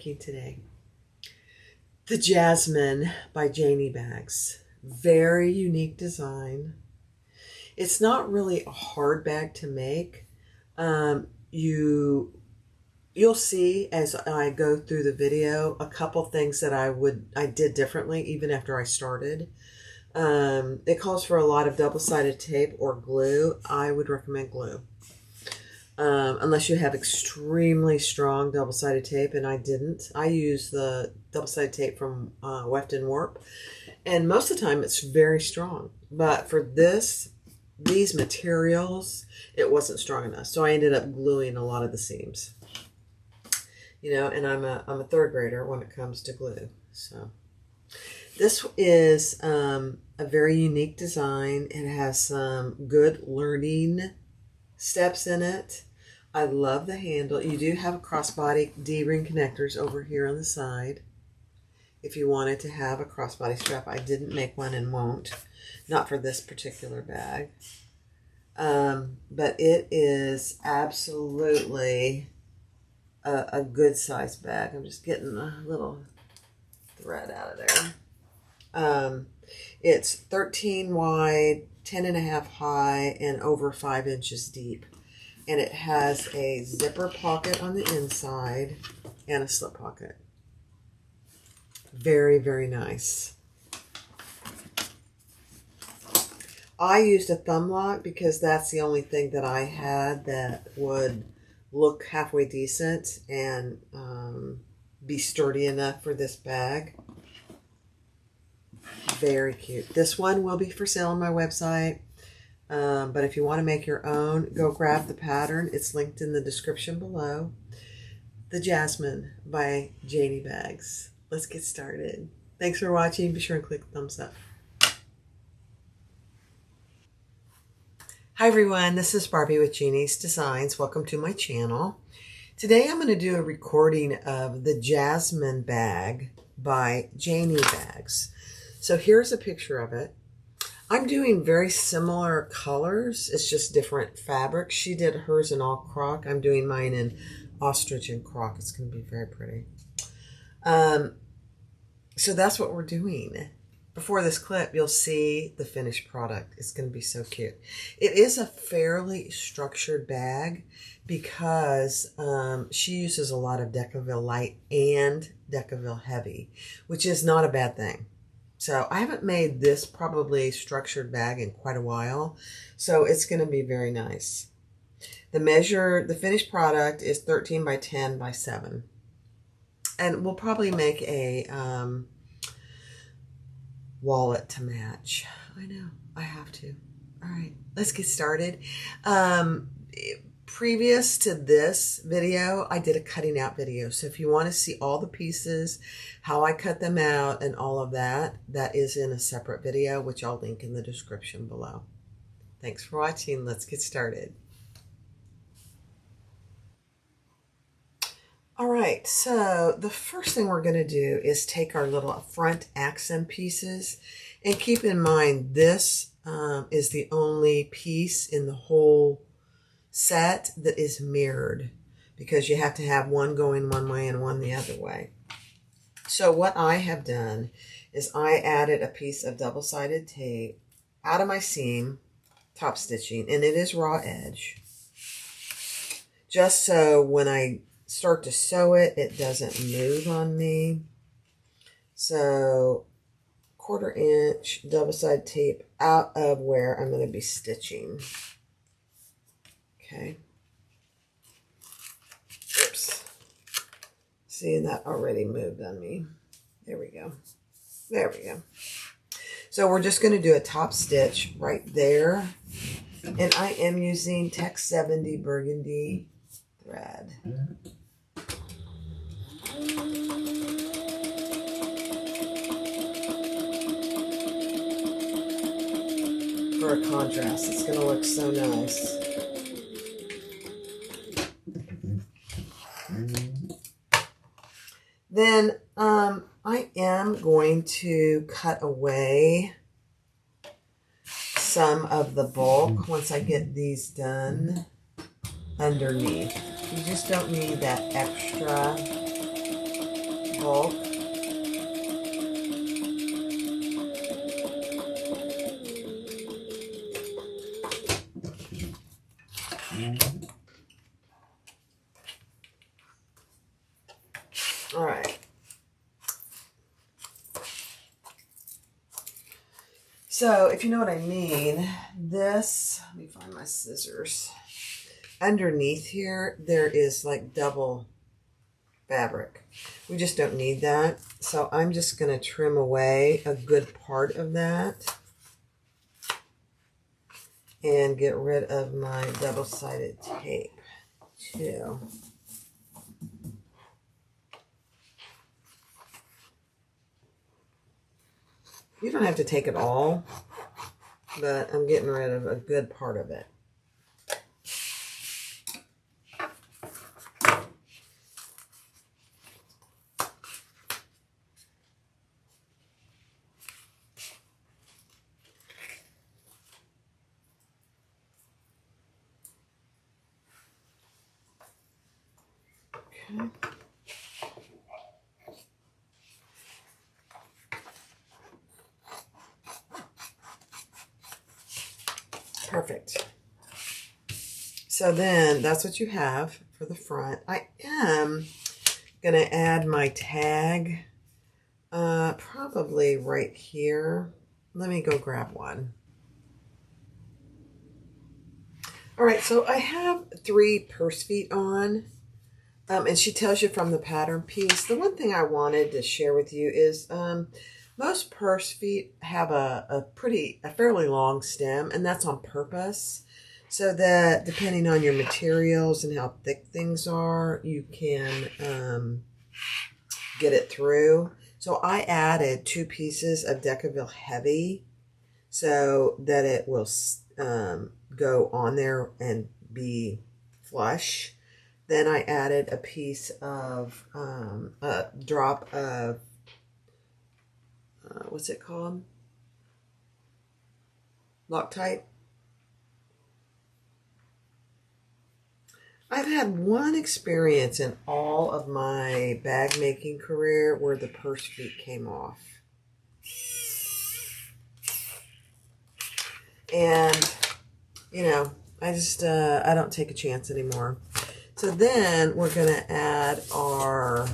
making today. The Jasmine by Janie Bags. Very unique design. It's not really a hard bag to make. You'll see as I go through the video a couple things that I did differently even after I started. It calls for a lot of double-sided tape or glue. I would recommend glue. Unless you have extremely strong double-sided tape, and I didn't. I use the double-sided tape from Weft and Warp, and most of the time it's very strong. But for these materials, it wasn't strong enough, so I ended up gluing a lot of the seams. You know, and I'm a third grader when it comes to glue. So this is a very unique design. It has some good learning steps in it. I love the handle. You do have a crossbody D-ring connectors over here on the side if you wanted to have a crossbody strap. I didn't make one and won't, not for this particular bag, but it is absolutely a good size bag. I'm just getting a little thread out of there. It's 13 wide, 10.5 high, and over 5 inches deep. And it has a zipper pocket on the inside and a slip pocket. Very, very nice. I used a thumb lock because that's the only thing that I had that would look halfway decent and be sturdy enough for this bag. Very cute. This one will be for sale on my website. But if you want to make your own, go grab the pattern. It's linked in the description below. The Jasmine by Janie Bags. Let's get started. Thanks for watching. Be sure and click the thumbs up. Hi everyone, this is Barbie with Jeannie's Designs. Welcome to my channel. Today I'm going to do a recording of the Jasmine bag by Janie Bags. So here's a picture of it. I'm doing very similar colors. It's just different fabric. She did hers in all croc. I'm doing mine in ostrich and croc. It's going to be very pretty. So that's what we're doing. Before this clip, you'll see the finished product. It's going to be so cute. It is a fairly structured bag because she uses a lot of Decaville Light and Decaville Heavy, which is not a bad thing. So I haven't made this probably structured bag in quite a while, so it's going to be very nice. The finished product is 13 by 10 by 7. And we'll probably make a wallet to match. I know, I have to. All right, let's get started. Previous to this video, I did a cutting out video. So if you want to see all the pieces, how I cut them out and all of that, that is in a separate video, which I'll link in the description below. Thanks for watching. Let's get started. All right, so the first thing we're going to do is take our little front accent pieces, and keep in mind this is the only piece in the whole set that is mirrored, because you have to have one going one way and one the other way. So what I have done is I added a piece of double-sided tape out of my seam, top stitching, and it is raw edge, just so when I start to sew it, it doesn't move on me. So 1/4 inch double-sided tape out of where I'm going to be stitching. Okay. Oops. See, that already moved on me. There we go. There we go. So we're just going to do a top stitch right there. And I am using Tech 70 Burgundy thread. For a contrast, it's going to look so nice. Then I am going to cut away some of the bulk once I get these done underneath. You just don't need that extra pulp. All right. So if you know what I mean, this, let me find my scissors. Underneath here, there is like double fabric. We just don't need that. So I'm just going to trim away a good part of that and get rid of my double-sided tape too. You don't have to take it all, but I'm getting rid of a good part of it. Okay. Perfect. So then that's what you have for the front. I am going to add my tag probably right here. Let me go grab one. All right, so I have 3 purse feet on, and she tells you from the pattern piece. The one thing I wanted to share with you is most purse feet have a fairly long stem, and that's on purpose, so that depending on your materials and how thick things are, you can get it through. So I added 2 pieces of Decaville Heavy so that it will go on there and be flush. Then I added a piece of a drop of what's it called? Loctite. I've had one experience in all of my bag making career where the purse feet came off. And, you know, I just, I don't take a chance anymore. So then we're going to add our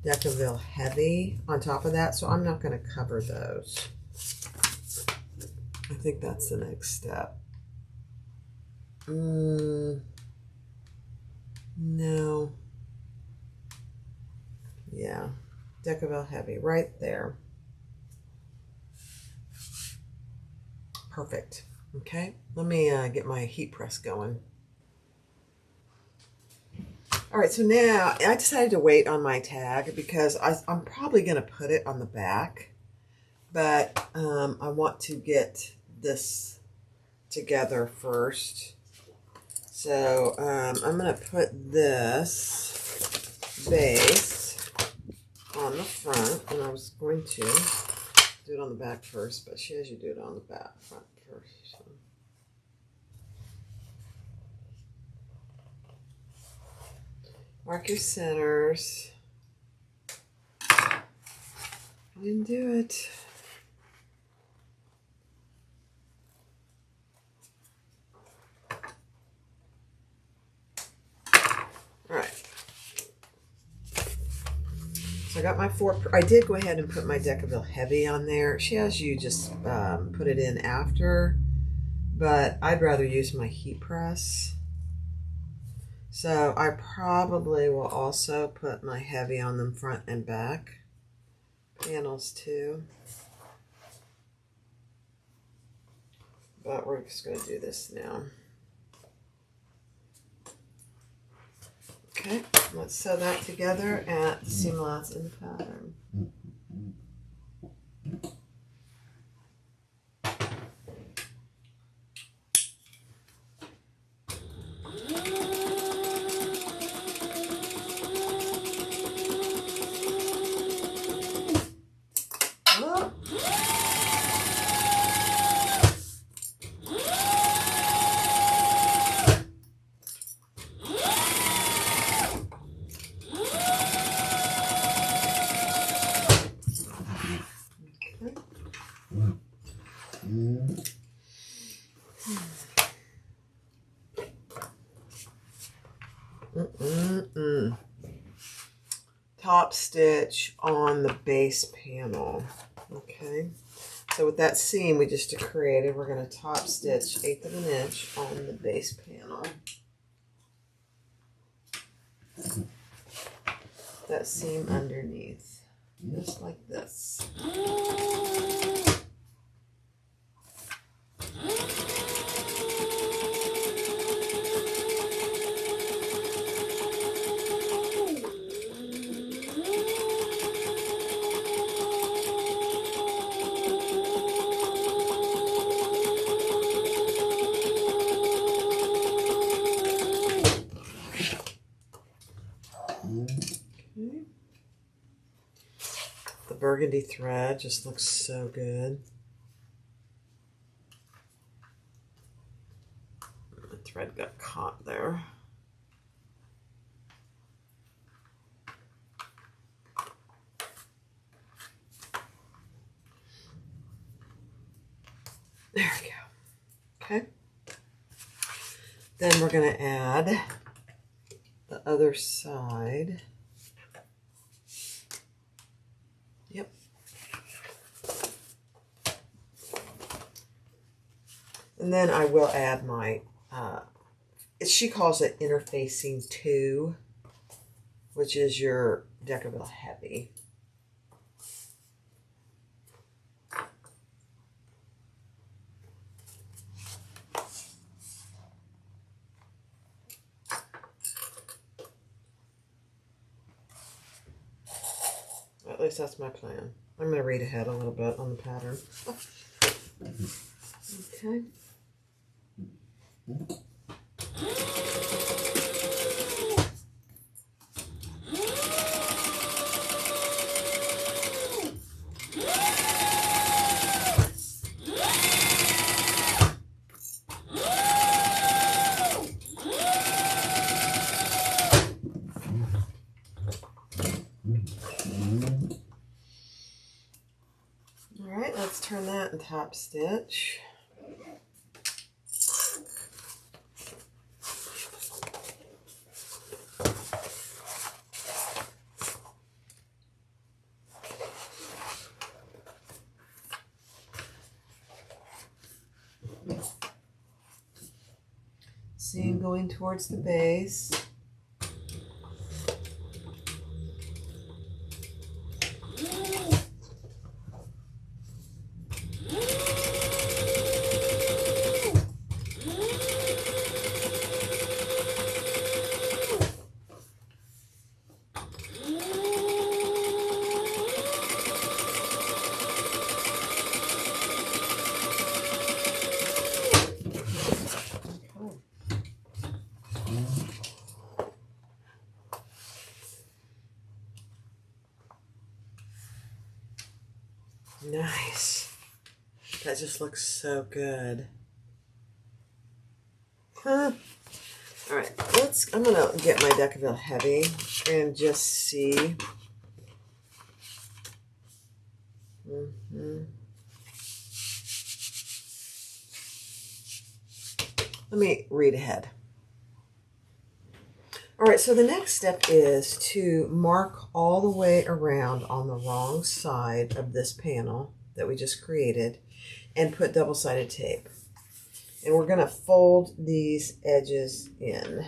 Decaville Heavy on top of that. So I'm not going to cover those. I think that's the next step. No. Yeah. Decaville Heavy right there. Perfect. Okay. Let me get my heat press going. All right. So now I decided to wait on my tag because I'm probably going to put it on the back, but I want to get this together first. So I'm going to put this base on the front, and I was going to do it on the back first, but she has you do it on the front first. So. Mark your centers. You can do it. All right. So I got my 4. I did go ahead and put my Decaville Heavy on there. She has you just put it in after, but I'd rather use my heat press. So I probably will also put my heavy on them front and back panels too. But we're just going to do this now. Okay, let's sew that together at the seam allowance in the pattern. top stitch on the base panel. Okay, so with that seam we just created, we're going to top stitch 1/8 of an inch on the base panel. That seam underneath, just like this. The burgundy thread just looks so good. The thread got caught there. There we go. Okay. Then we're going to add the other side. Yep. And then I will add my, she calls it interfacing 2, which is your Decaville Heavy. At least that's my plan. I'm going to read ahead a little bit on the pattern. Okay. Alright, let's turn that and top stitch. Seam going towards the base. Nice. That just looks so good. Huh. All right, I'm gonna get my Decaville Heavy and just see. Let me read ahead. All right, so the next step is to mark all the way around on the wrong side of this panel that we just created and put double-sided tape. And we're going to fold these edges in.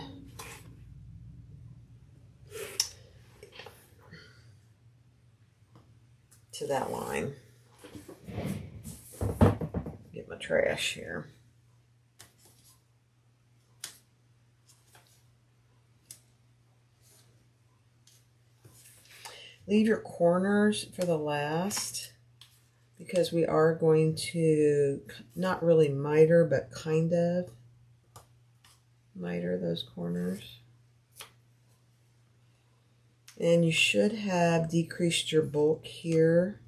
To that line. Get my trash here. Leave your corners for the last, because we are going to not really miter, but kind of miter those corners. And you should have decreased your bulk here.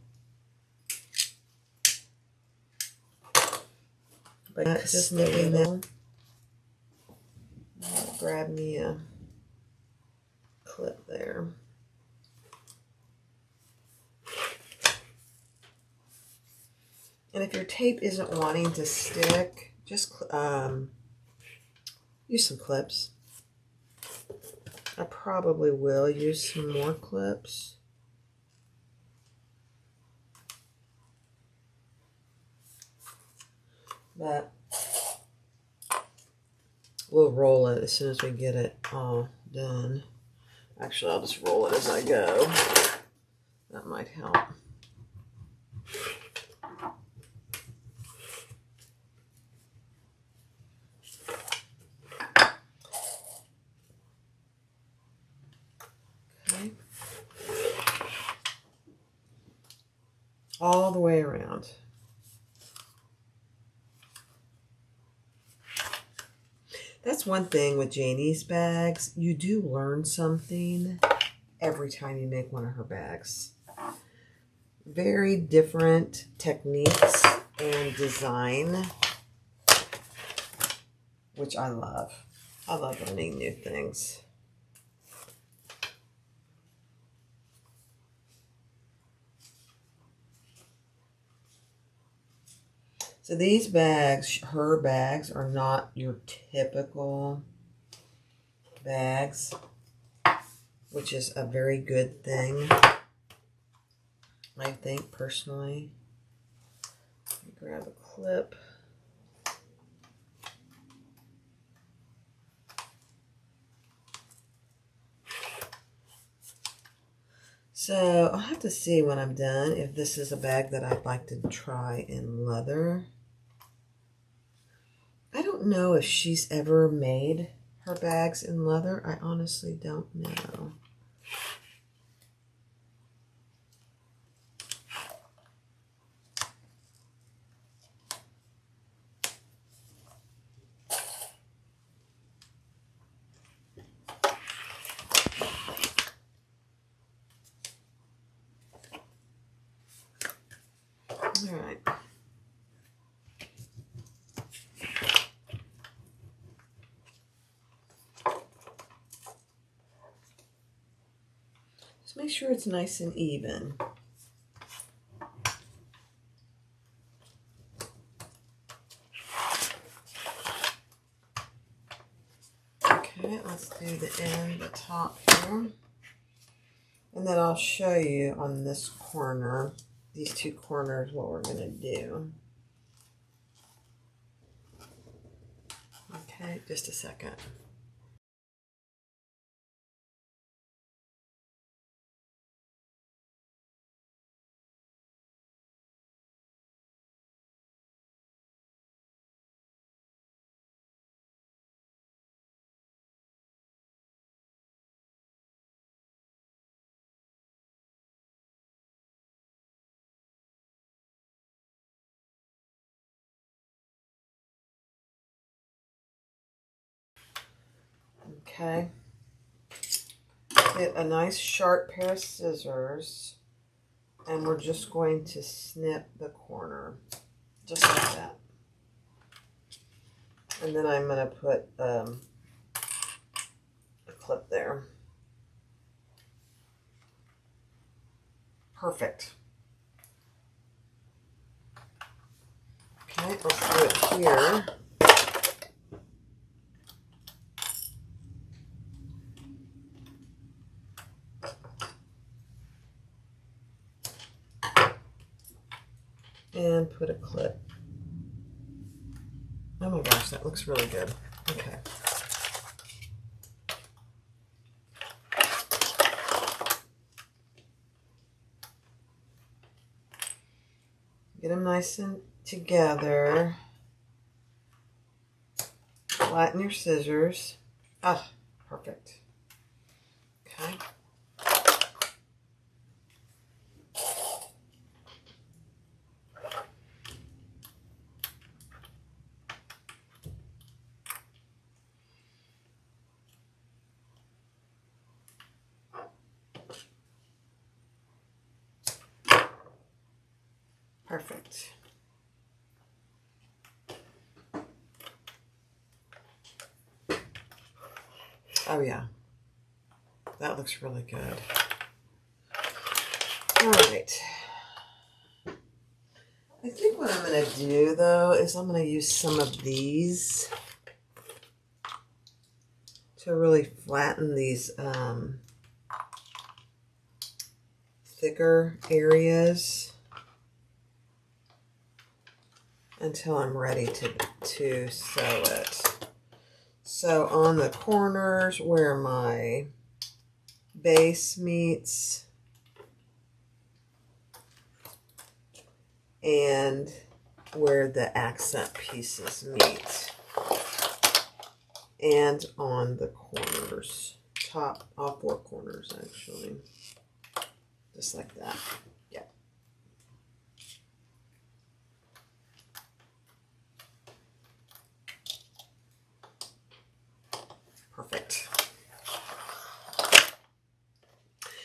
But just nipping that. Grab me a clip there. And if your tape isn't wanting to stick, just use some clips. I probably will use some more clips. But we'll roll it as soon as we get it all done. Actually, I'll just roll it as I go. That might help. Okay. All the way around. That's one thing with Janie's bags. You do learn something every time you make one of her bags. Very different techniques and design, which I love. I love learning new things. So these bags, her bags, are not your typical bags, which is a very good thing, I think, personally. Let me grab a clip. So I'll have to see when I'm done if this is a bag that I'd like to try in leather. I don't know if she's ever made her bags in leather. I honestly don't know. All right. Just make sure it's nice and even. Okay, let's do the top here. And then I'll show you on this corner, these two corners, what we're going to do. Okay, just a second. Okay. Get a nice sharp pair of scissors, and we're just going to snip the corner, just like that. And then I'm going to put a clip there. Perfect. Okay, let's do it here. And put a clip. Oh my gosh, that looks really good. Okay. Get them nice and together. Flatten your scissors. Ah, perfect. Okay. Perfect. Oh yeah, that looks really good. All right. I think what I'm going to do though is I'm going to use some of these to really flatten these thicker areas. until I'm ready to sew it. So on the corners where my base meets and where the accent pieces meet, and on the corners, all four corners actually, just like that. Yeah. Perfect.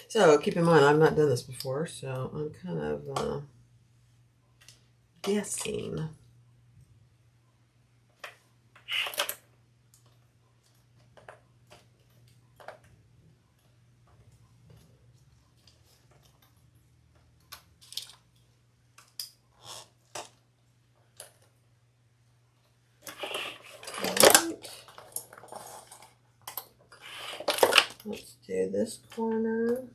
So keep in mind, I've not done this before, so I'm kind of guessing. Let's do this corner.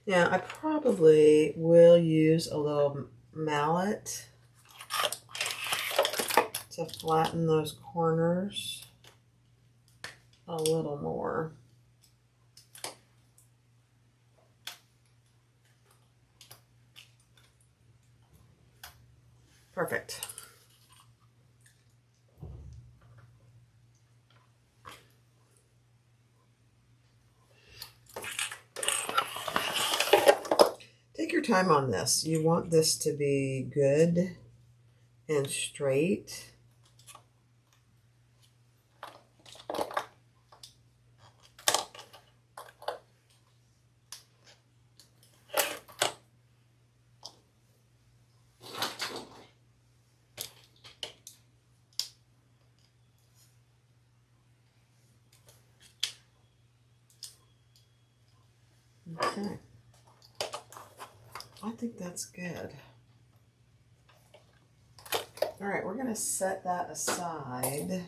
Now, I probably will use a little mallet to flatten those corners a little more. Perfect. Take your time on this. You want this to be good and straight. Okay. I think that's good. All right, we're going to set that aside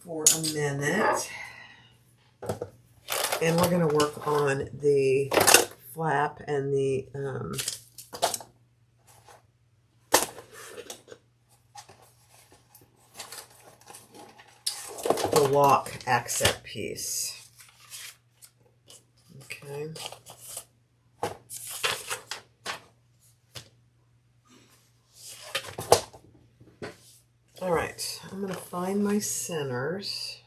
for a minute. And we're going to work on the flap and the lock accent piece. Okay. All right, I'm going to find my centers.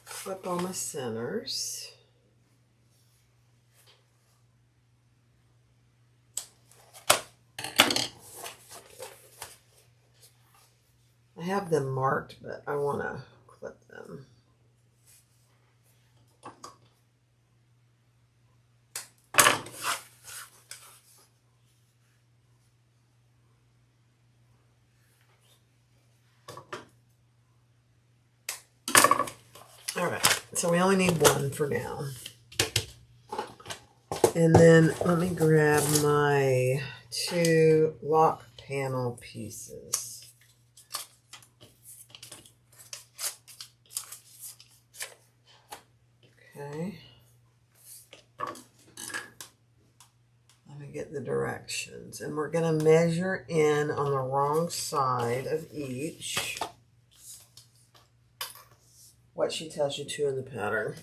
Flip all my centers. I have them marked, but I want to clip them. All right, so we only need one for now. And then let me grab my 2 lock panel pieces. Okay. Let me get the directions. And we're going to measure in on the wrong side of each what she tells you to in the pattern.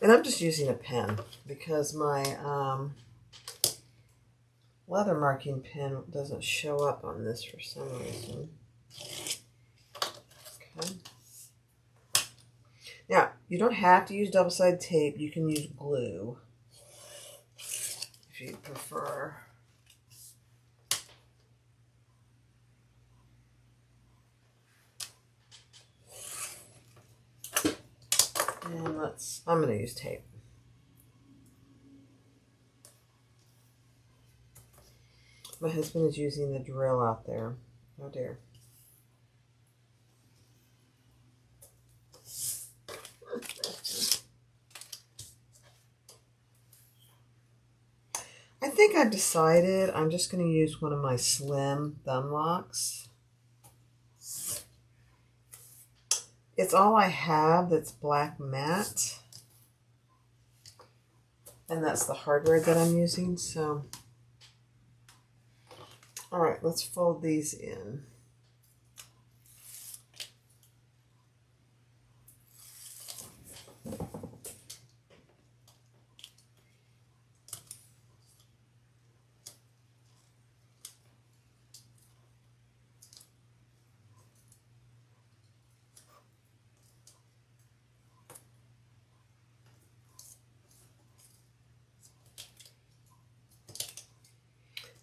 And I'm just using a pen because my leather marking pen doesn't show up on this for some reason. Okay. Now, you don't have to use double-sided tape. You can use glue if you prefer. And I'm going to use tape. My husband is using the drill out there. Oh dear. think I've decided I'm just going to use one of my slim thumb locks. It's all I have that's black matte. And that's the hardware that I'm using. So, all right, let's fold these in.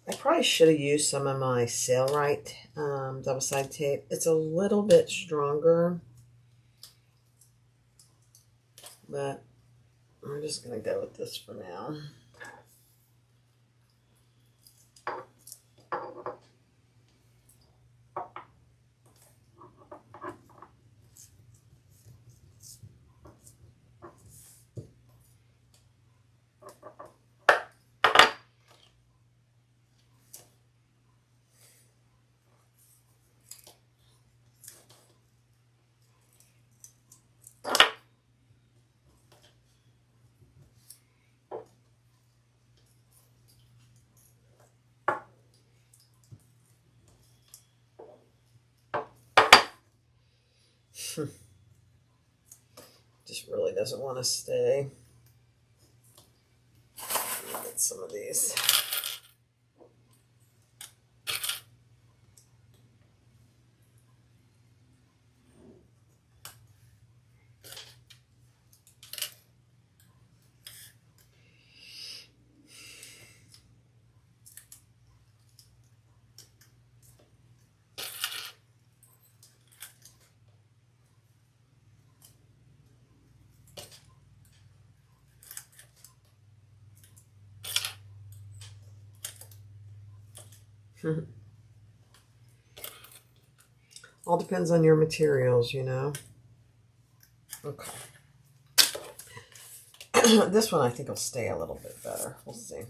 I probably should have used some of my Sailrite double-sided tape. It's a little bit stronger, but I'm just going to go with this for now. Just really doesn't want to stay. Get some of these. All depends on your materials, you know. Okay. This one I think will stay a little bit better. We'll see.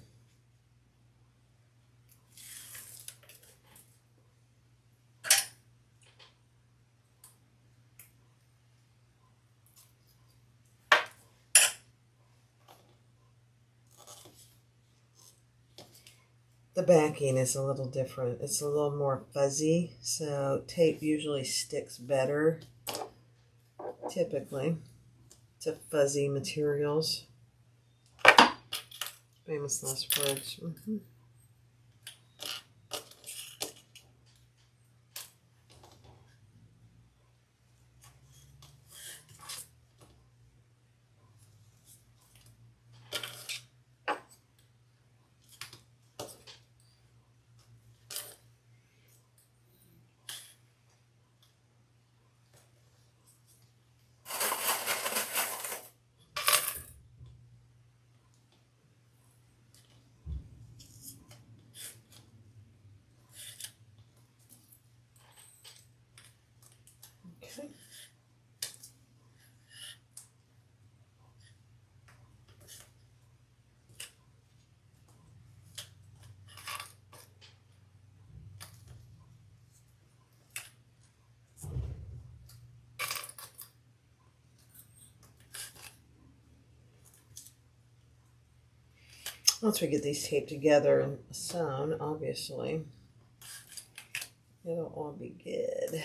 The backing is a little different. It's a little more fuzzy, so tape usually sticks better, typically, to fuzzy materials. Famous last words. Okay. Once we get these taped together and sewn, obviously, it'll all be good.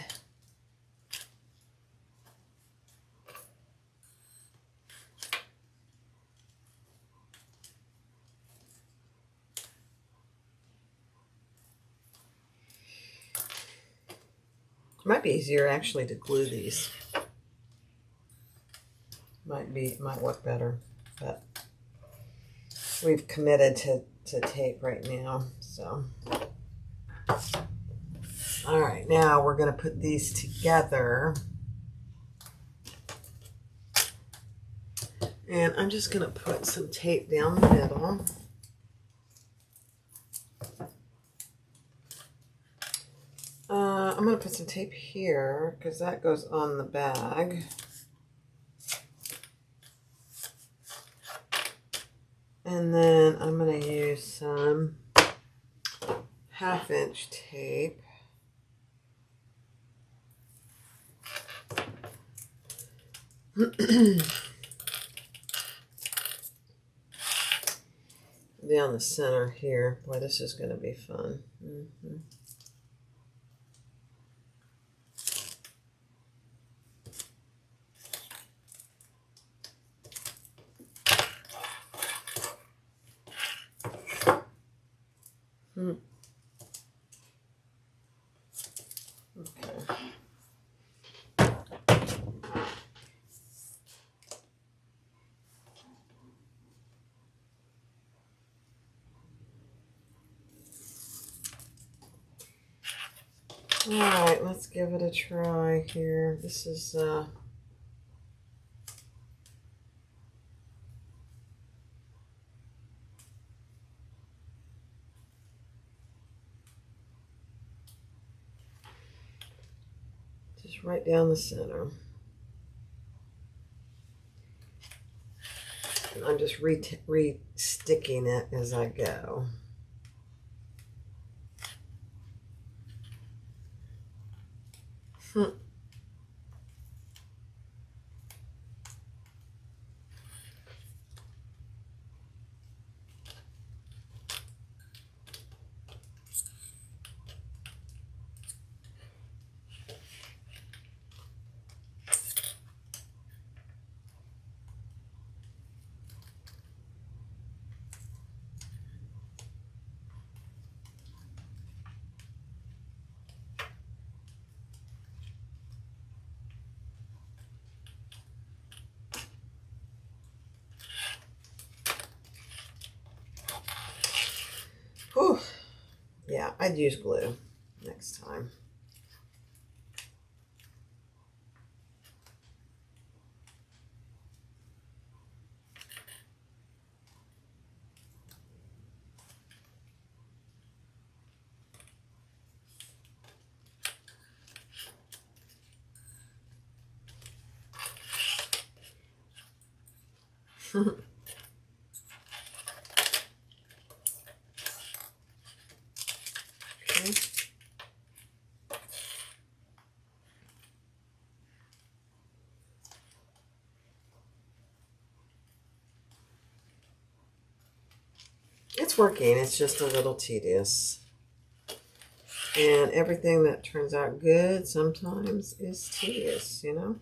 It might be easier actually to glue these. Might work better, but we've committed to tape right now, so. All right, now we're going to put these together. And I'm just going to put some tape down the middle. I'm going to put some tape here because that goes on the bag. And then I'm going to use some 1/2-inch tape. Down the center here. Boy, this is going to be fun. Okay. All right, let's give it a try here. This is just right down the center. And I'm just re-sticking it as I go. Whew. Yeah, I'd use glue next time. Okay. It's working, it's just a little tedious. And everything that turns out good sometimes is tedious, you know?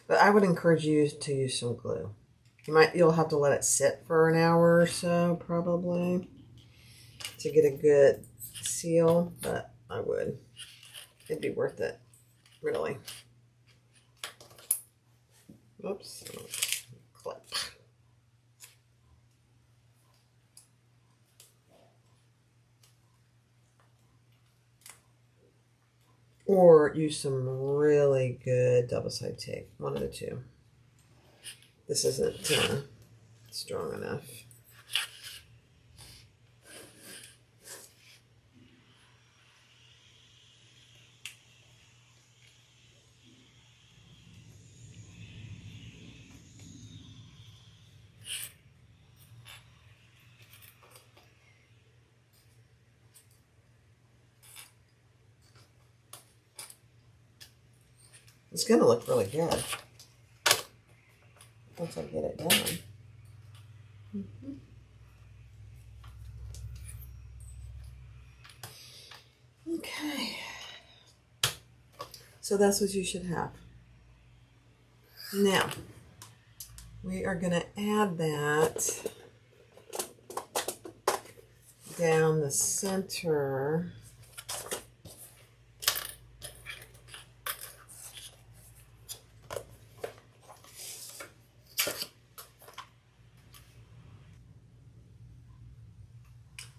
But I would encourage you to use some glue. You'll have to let it sit for an hour or so, probably, to get a good seal, but I would. It'd be worth it, really. Oops, clip. Or use some really good double-sided tape, one of the two. This isn't strong enough. It's going to look really good once I get it done. Okay. So that's what you should have. Now, we are going to add that down the center.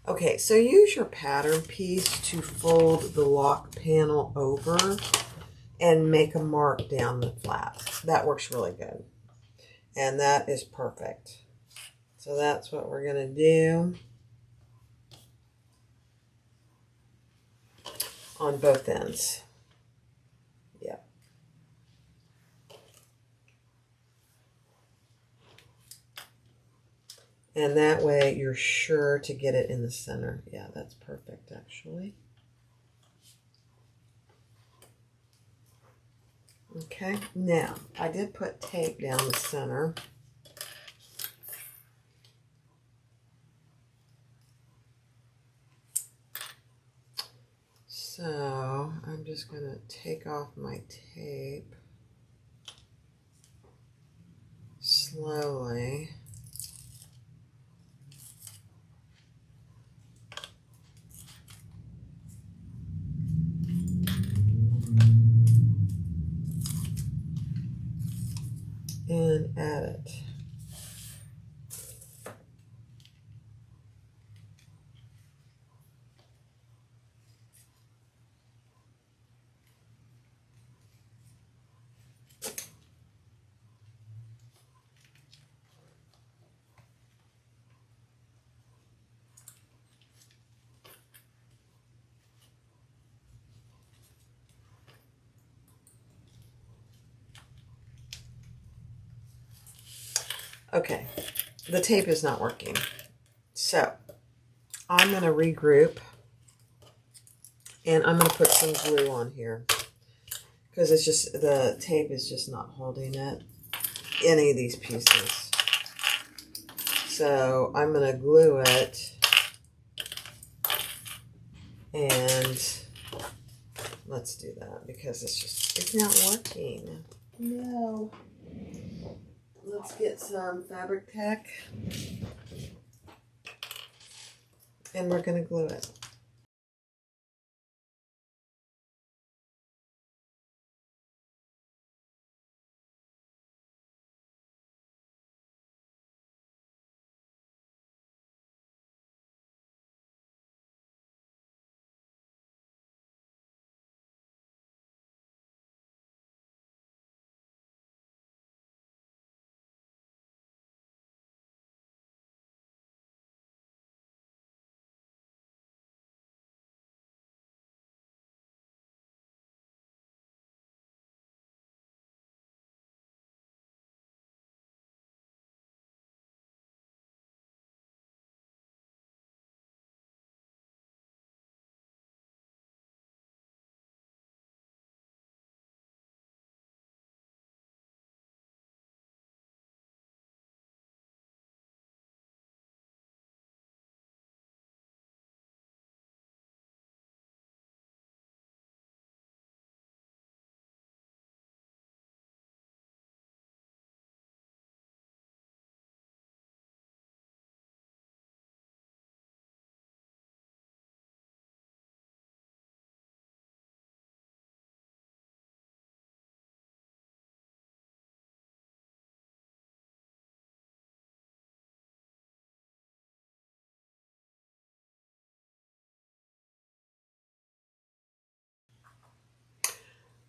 Okay, so use your pattern piece to fold the lock panel over and make a mark down the flap. That works really good. And that is perfect. So that's what we're going to do on both ends. And that way you're sure to get it in the center. Yeah, that's perfect actually. Okay, now I did put tape down the center. So I'm just going to take off my tape slowly. And add it. Okay, the tape is not working. So I'm going to regroup and I'm going to put some glue on here because it's just, the tape is just not holding it, any of these pieces. So I'm going to glue it and let's do that because it's not working. No. Let's get some fabric tack and we're going to glue it.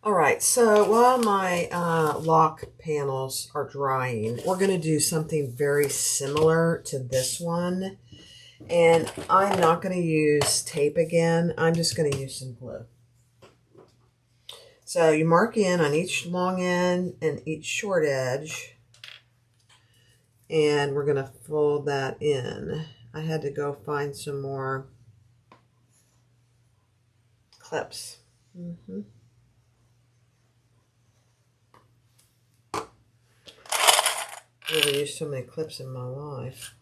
All right, so while my lock panels are drying, we're going to do something very similar to this one. And I'm not going to use tape again. I'm just going to use some glue. So you mark in on each long end and each short edge. And we're going to fold that in. I had to go find some more clips. I've never used so many clips in my life.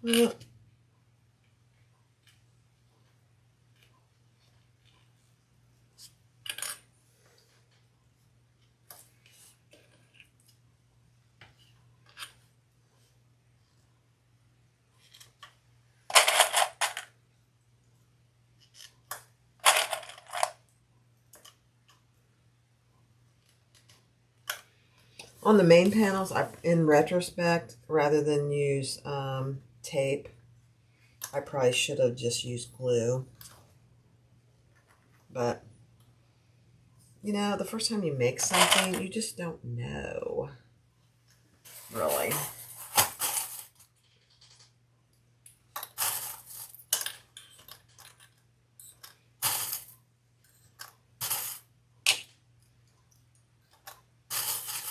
On the main panels, in retrospect, rather than use tape, I probably should have just used glue. But, you know, the first time you make something, you just don't know, really.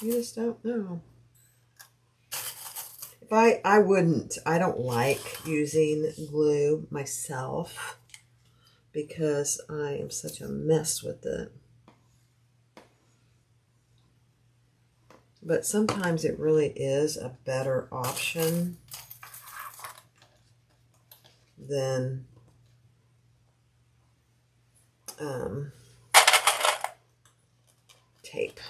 You just don't know. If I don't like using glue myself because I am such a mess with it. But sometimes it really is a better option than tape.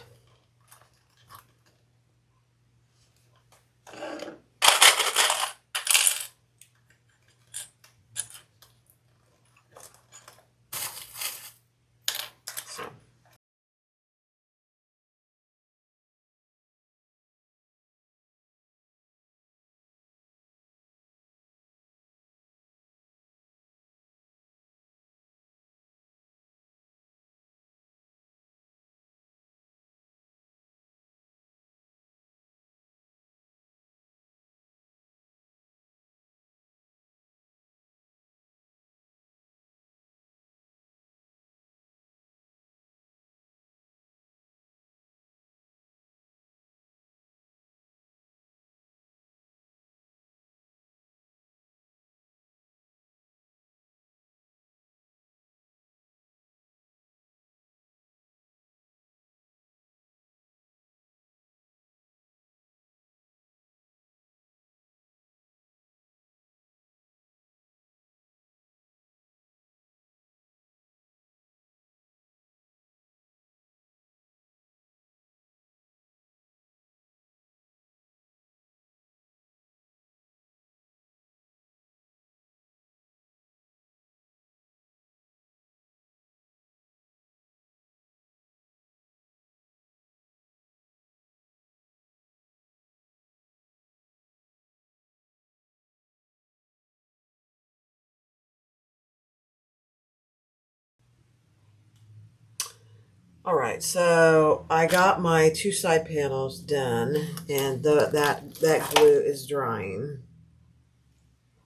All right, so I got my 2 side panels done, and that glue is drying.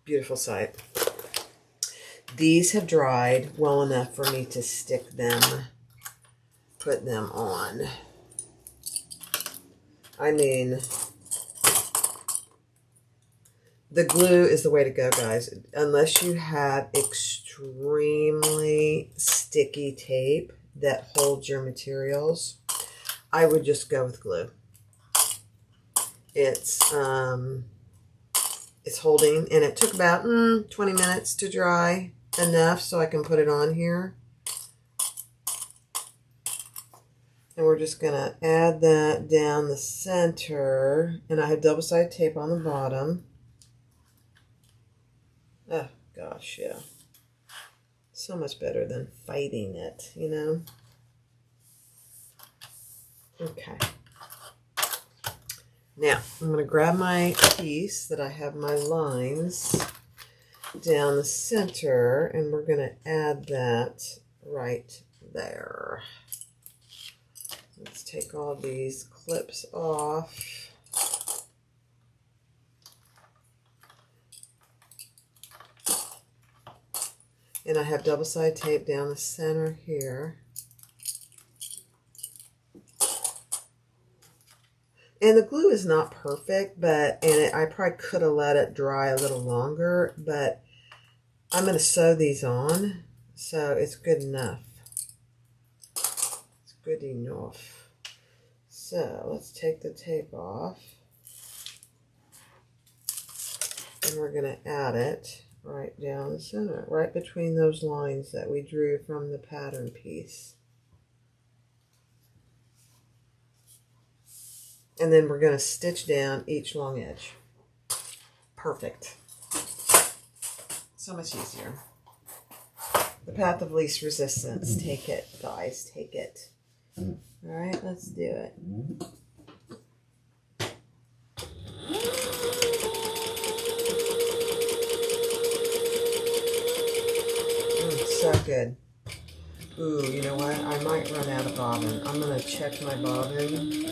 Beautiful sight. These have dried well enough for me to stick them, put them on. I mean, the glue is the way to go, guys. Unless you have extremely sticky tape that holds your materials, I would just go with glue. It's holding, and it took about 20 minutes to dry enough so I can put it on here. And we're just going to add that down the center, and I have double-sided tape on the bottom. Oh, gosh, yeah. So much better than fighting it, you know? Okay. Now, I'm going to grab my piece that I have my lines down the center, and we're going to add that right there. Let's take all these clips off. And I have double-sided tape down the center here. And the glue is not perfect, I probably could have let it dry a little longer, but I'm going to sew these on, so it's good enough. It's good enough. So let's take the tape off, and we're going to add it right down the center, right between those lines that we drew from the pattern piece. And then we're going to stitch down each long edge. Perfect. So much easier. The path of least resistance. Take it, guys. Take it. All right, let's do it. So good. Ooh, you know what? I might run out of bobbin. I'm going to check my bobbin.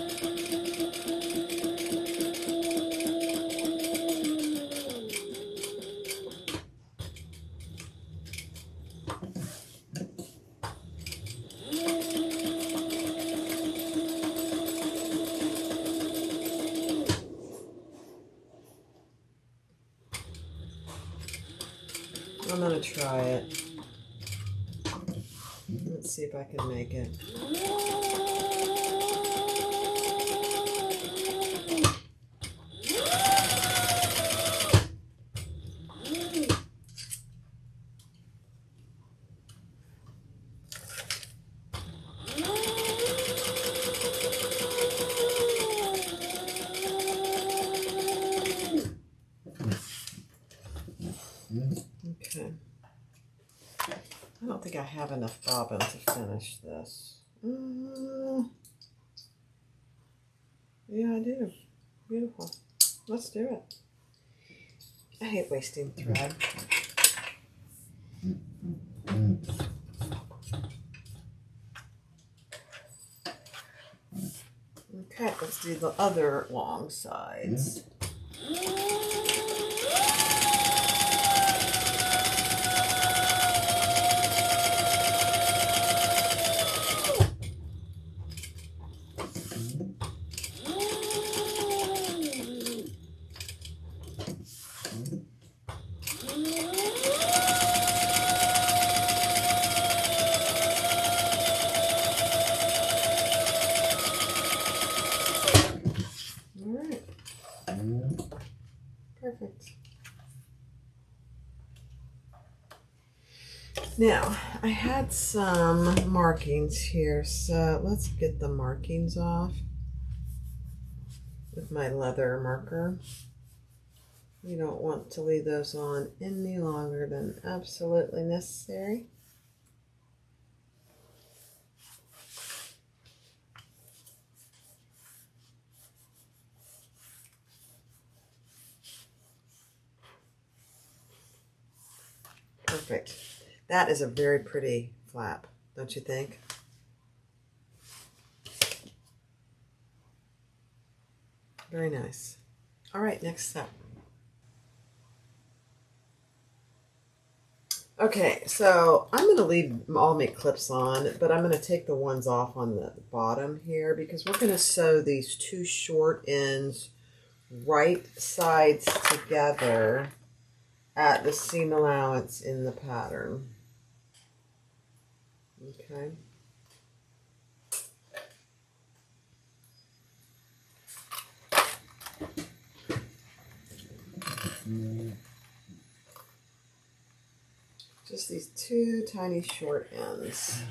to try it. Let's see if I can make it. Okay. I don't think I have enough bobbin to finish this. Yeah, I do. Beautiful. Let's do it. I hate wasting thread. Okay, let's do the other long sides. Perfect. Now, I had some markings here, so let's get the markings off with my leather marker. You don't want to leave those on any longer than absolutely necessary. Perfect. That is a very pretty flap, don't you think? Very nice. All right, next step. Okay, so I'm going to leave all my clips on, but I'm going to take the ones off on the bottom here because we're going to sew these two short ends right sides together at the seam allowance in the pattern. Okay. Just these two tiny short ends.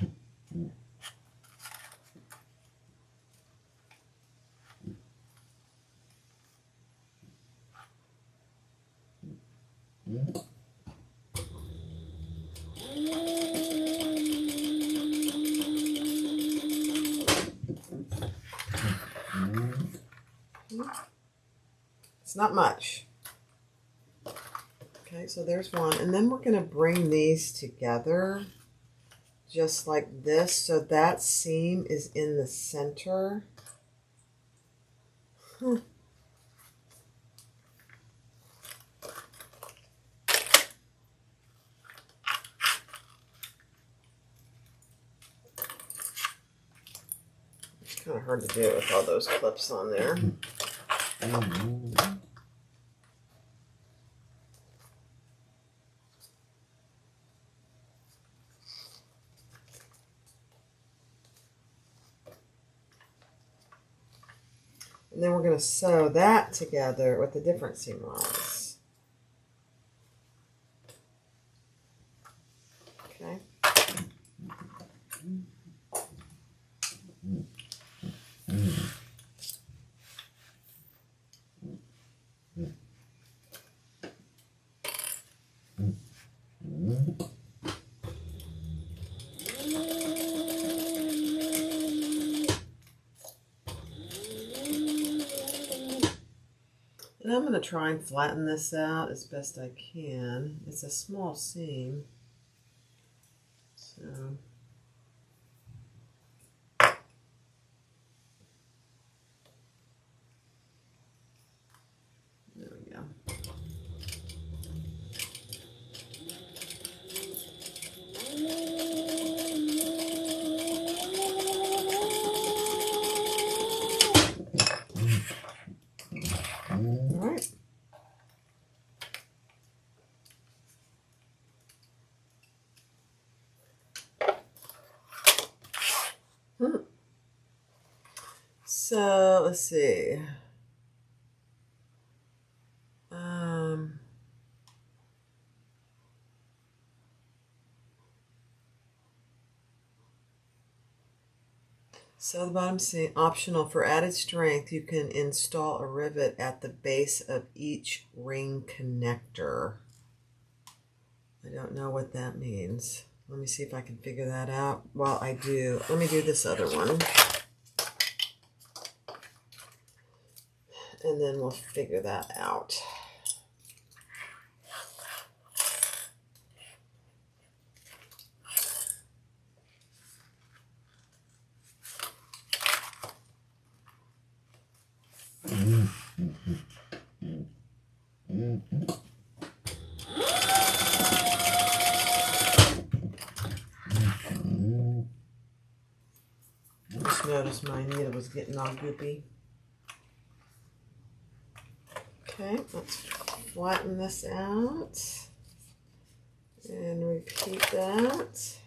It's not much. Okay, so there's one. And then we're going to bring these together just like this. So that seam is in the center. It's kind of hard to do with all those clips on there. And then we're going to sew that together with a different seam allowance. Okay. And I'm going to try and flatten this out as best I can. It's a small seam. So there we go. So let's see. So the bottom saying optional for added strength, you can install a rivet at the base of each ring connector. I don't know what that means. Let me see if I can figure that out. While I do, let me do this other one. And then we'll figure that out. Just noticed my needle was getting all goopy. Okay, let's flatten this out and repeat that.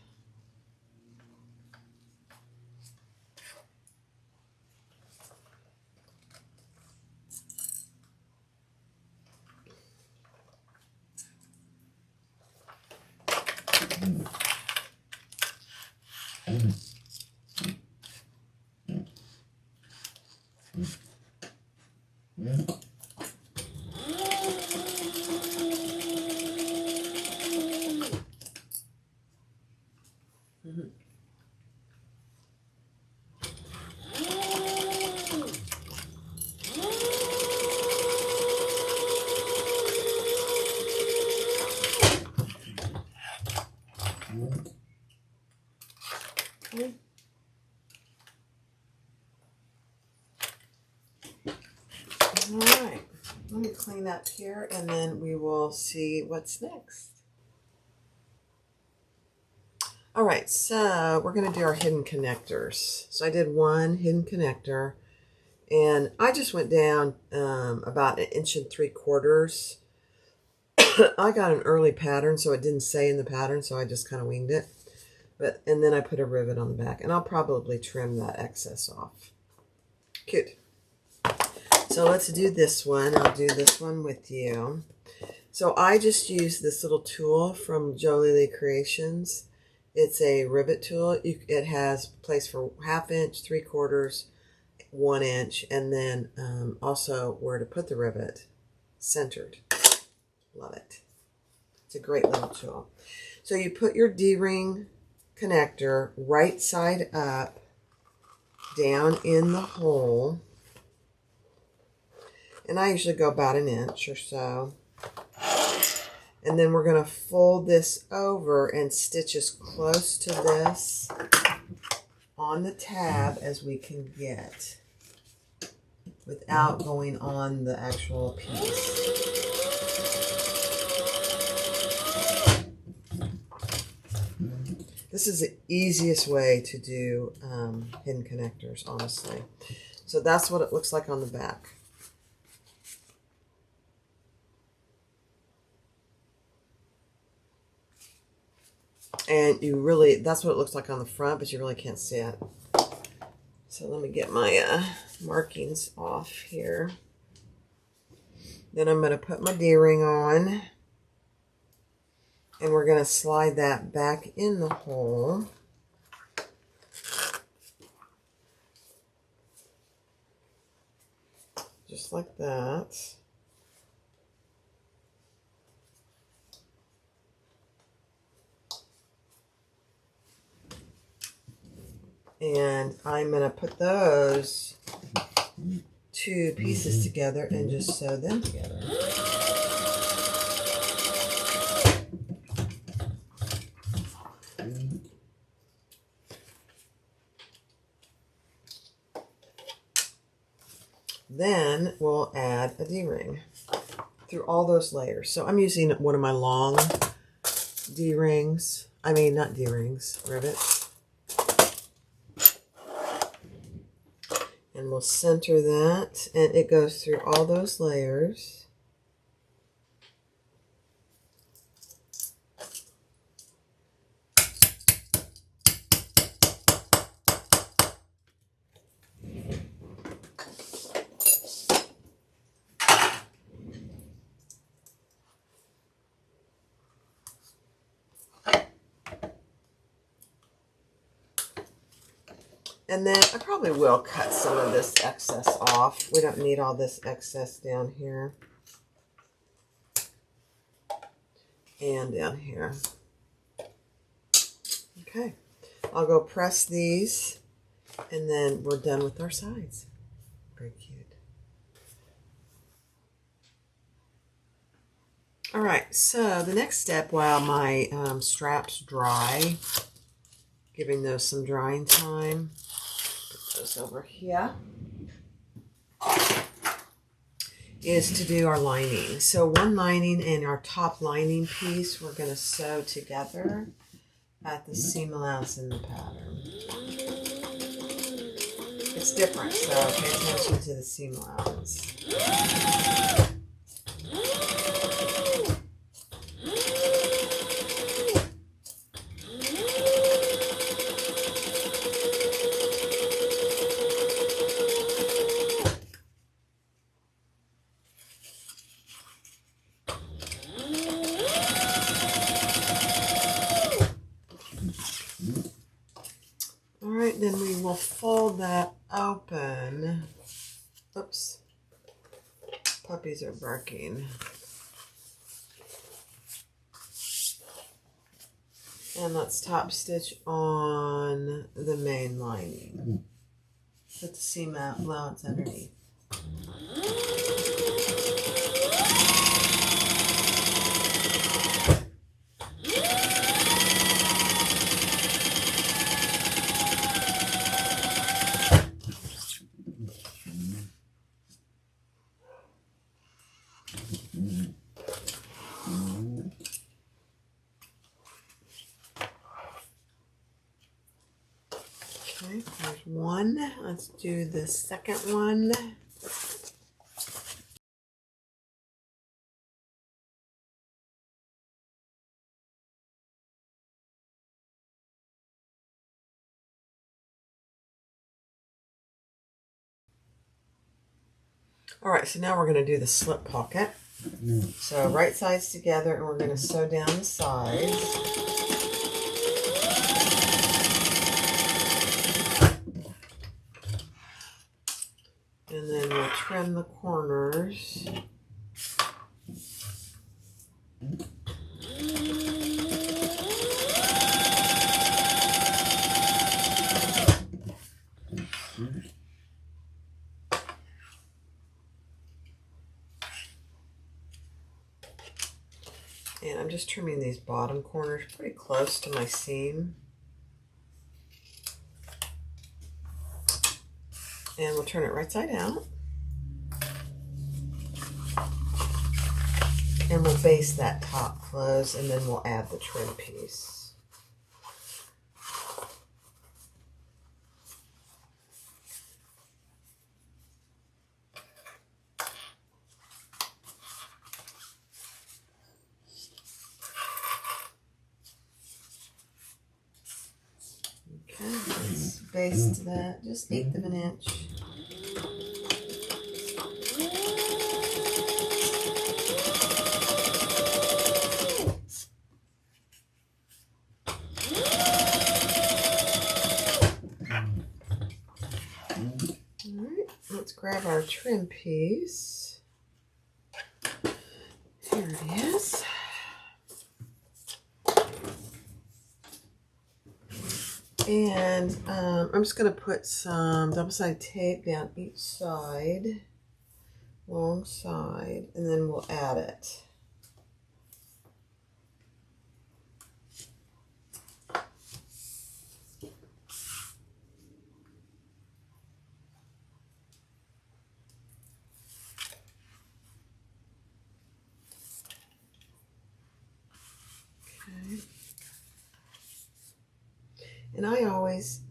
Okay. All right, let me clean up here and then we will see what's next. All right, so we're going to do our hidden connectors. So I did one hidden connector, and I just went down about 1 3/4 inches. I got an early pattern, so it didn't say in the pattern, so I just kind of winged it. And then I put a rivet on the back, and I'll probably trim that excess off. Cute. So let's do this one. I'll do this one with you. So I just used this little tool from Jolie Lee Creations. It's a rivet tool. It has place for 1/2 inch, 3/4, 1 inch, and then also where to put the rivet, centered. Love it. It's a great little tool. So you put your D-ring connector right side up down in the hole. And I usually go about 1 inch or so. And then we're going to fold this over and stitch as close to this on the tab as we can get without going on the actual piece. This is the easiest way to do hidden connectors, honestly. So that's what it looks like on the back. And you really, that's what it looks like on the front, but you really can't see it. So let me get my markings off here. Then I'm going to put my D-ring on. And we're going to slide that back in the hole. Just like that. And I'm going to put those 2 pieces together and just sew them together. Then we'll add a D-ring through all those layers. So I'm using one of my long D-rings. I mean, not D-rings, rivets. And we'll center that, and it goes through all those layers. And then I probably will cut some of this excess off. We don't need all this excess down here. And down here. Okay. I'll go press these, and then we're done with our sides. Very cute. All right, so the next step, while my straps dry, giving those some drying time, put those over here, is to do our lining. So one lining and our top lining piece, we're going to sew together at the seam allowance in the pattern. It's different, so pay attention to the seam allowance. Alright, then we will fold that open. Oops. Puppies are barking. And let's top stitch on the main lining. Put the seam allowance underneath. Okay, there's one. Let's do the second one. All right, so now we're going to do the slip pocket. So right sides together, and we're going to sew down the sides. And then we'll trim the corners. And I'm just trimming these bottom corners pretty close to my seam. And we'll turn it right side out. And we'll base that top close, and then we'll add the trim piece. Okay, let's base that just 1/8 of an inch. Alright, let's grab our trim piece. Here it is. And I'm just going to put some double-sided tape down each side, long side, and then we'll add it. Okay. And I always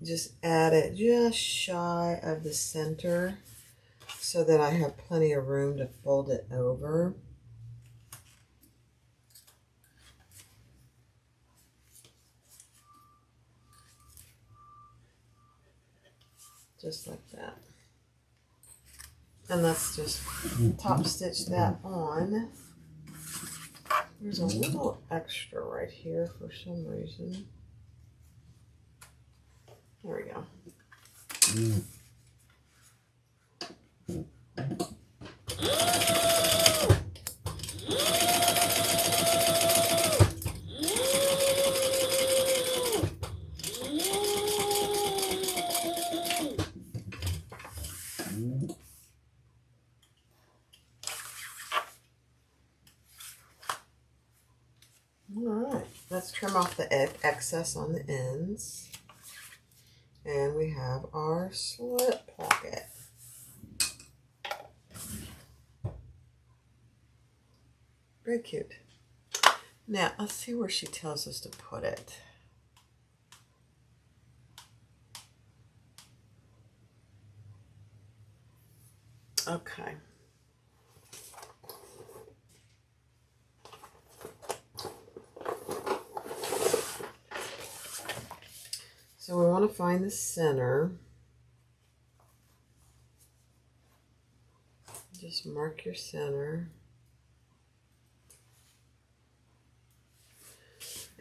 just add it just shy of the center so that I have plenty of room to fold it over. Just like that. And let's just top stitch that on. There's a little extra right here for some reason. There we go. Alright, let's trim off the excess on the ends. And we have our slip pocket. Very cute. Now, let's see where she tells us to put it. Okay. So we want to find the center. Just mark your center.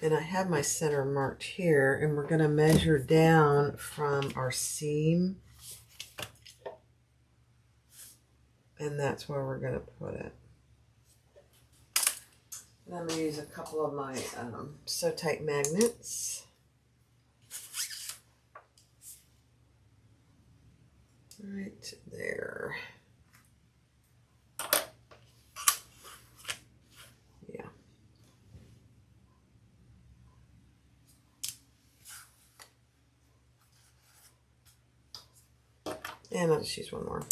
And I have my center marked here, and we're going to measure down from our seam. And that's where we're going to put it. And I'm going to use a couple of my Sew Tight magnets. Right there. Yeah. And I'll just use one more.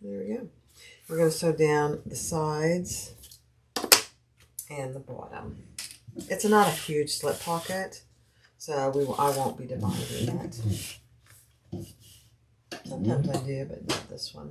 There we go. We're going to sew down the sides and the bottom. It's not a huge slip pocket, so I won't be dividing it. Sometimes I do, but not this one.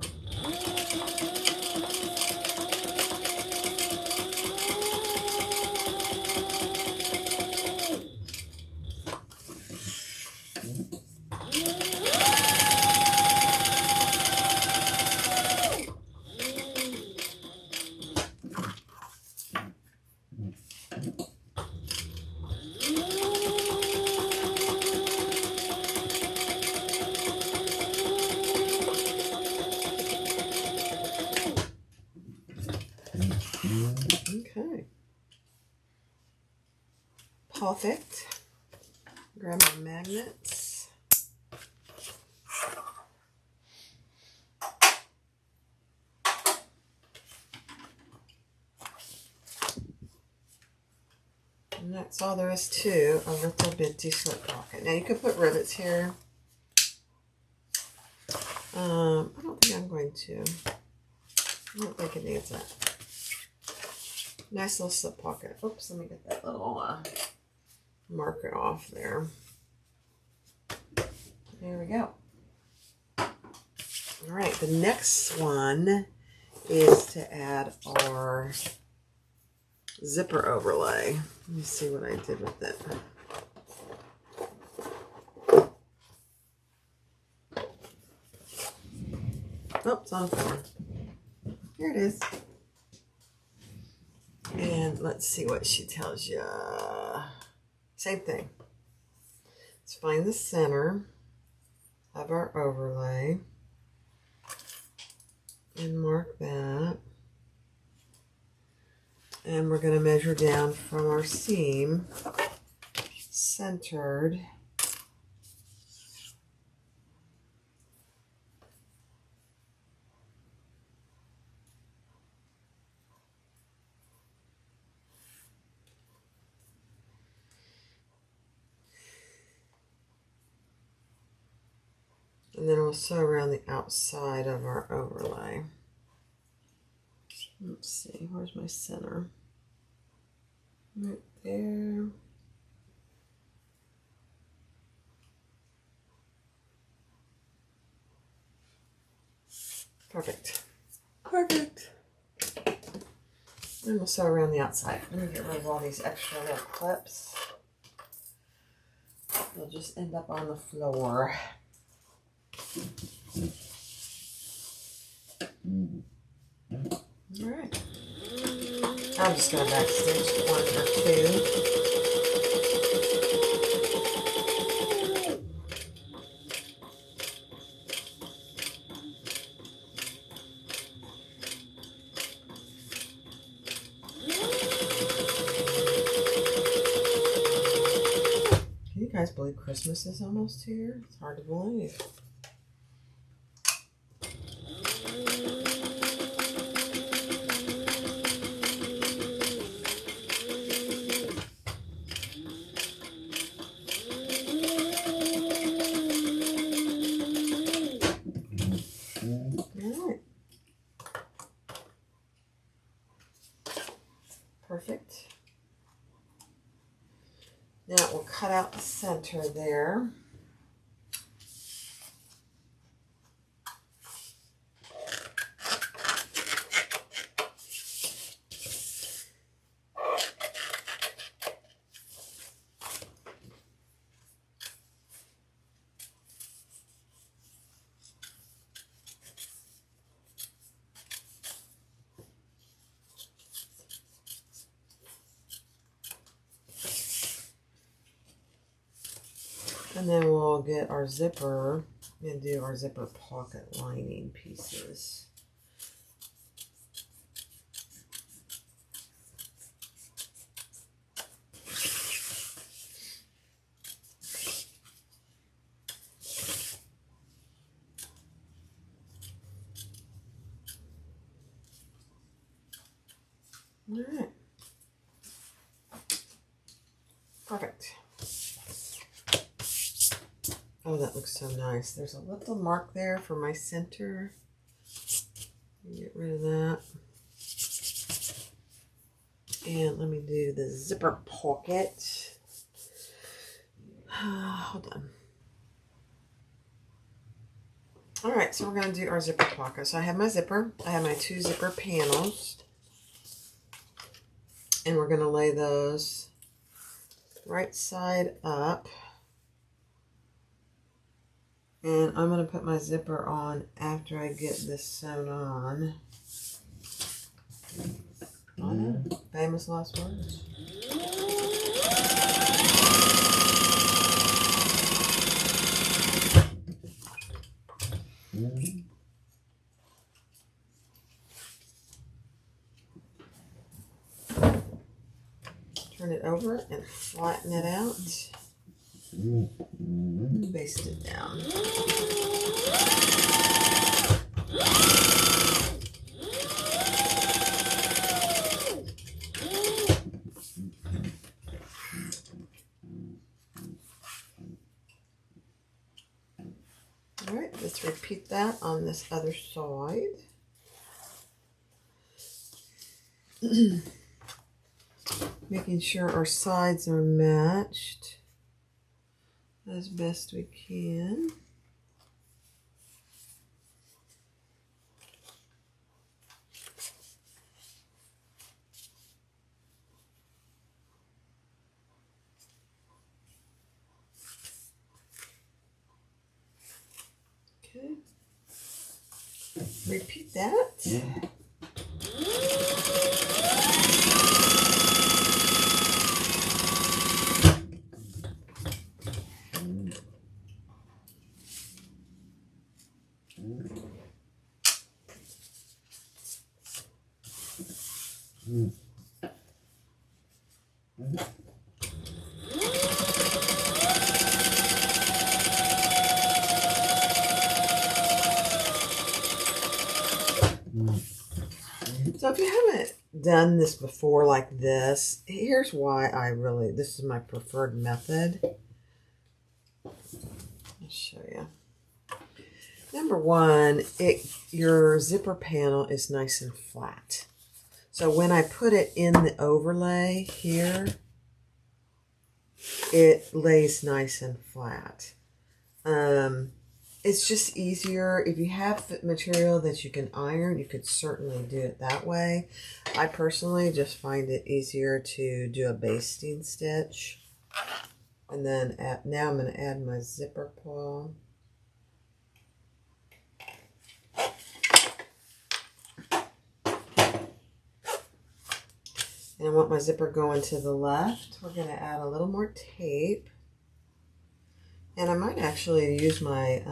Okay. Perfect. Grab my magnets. And that's all there is to a little bitty slip pocket. Now you could put rivets here. I don't think I'm going to. I don't think it needs that. Nice little slip pocket. Oops, let me get that little marker off there. There we go. All right, the next one is to add our zipper overlay. Let me see what I did with it. Oh, it's on the floor. Here it is. And let's see what she tells you. Same thing. Let's find the center of our overlay and mark that. And we're going to measure down from our seam, centered. And then we'll sew around the outside of our overlay. Let's see, where's my center? Right there. Perfect. Perfect. And we'll sew around the outside. Let me get rid of all these extra little clips. They'll just end up on the floor. All right. I'm just going to back stitch one or two. guys believe Christmas is almost here? It's hard to believe. All right. Perfect. Now we'll cut out the center there. And then we'll get our zipper and do our zipper pocket lining pieces. All right. Perfect. Oh, that looks so nice. There's a little mark there for my center. Get rid of that. And let me do the zipper pocket. Hold on. All right, so we're going to do our zipper pocket. So I have my zipper. I have my 2 zipper panels. And we're going to lay those right side up. And I'm going to put my zipper on after I get this sewn on. Oh, famous last words. Turn it over and flatten it out. Baste it down. All right, let's repeat that on this other side. Making sure our sides are matched as best we can. Okay. Repeat that. Yeah. So if you haven't done this before like this, here's why this is my preferred method. I'll show you. Number one, your zipper panel is nice and flat. So when I put it in the overlay here, it lays nice and flat. It's just easier. If you have material that you can iron, you could certainly do it that way. I personally just find it easier to do a basting stitch. And then now I'm going to add my zipper paw. And I want my zipper going to the left. We're going to add a little more tape. And I might actually use my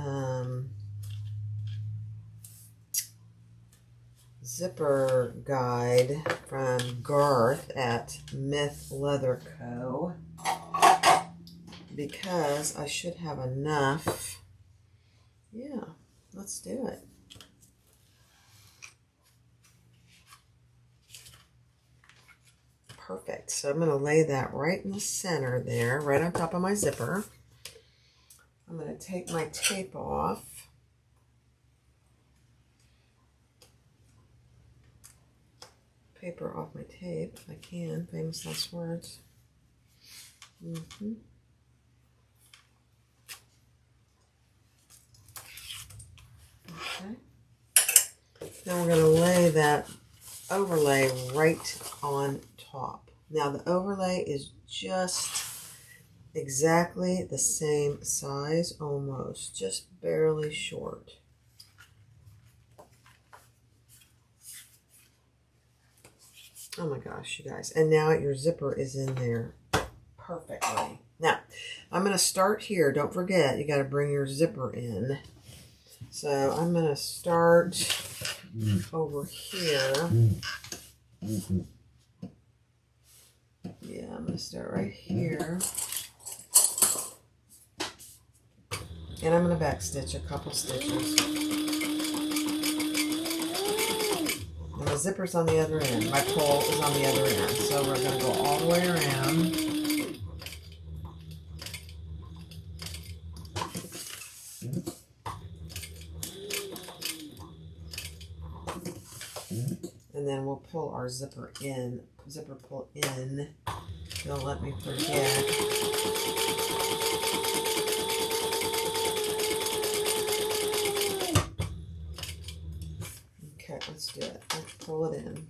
zipper guide from Garth at Myth Leather Co. because I should have enough. Yeah, let's do it. Perfect. So I'm going to lay that right in the center there, right on top of my zipper. I'm going to take my tape off. Paper off my tape if I can. Famous last words. Okay. Now we're going to lay that overlay right on top. Now the overlay is just exactly the same size, almost, just barely short. Oh my gosh, you guys. And now your zipper is in there perfectly. Now, I'm going to start here. Don't forget, you got to bring your zipper in. So I'm going to start over here. Yeah, I'm going to start right here. And I'm going to back stitch a couple stitches. And the zipper's on the other end. My pole is on the other end. So we're going to go all the way around. And then we'll pull our zipper in. Zipper pull in. Don't let me forget. Okay, let's do it. Let's pull it in.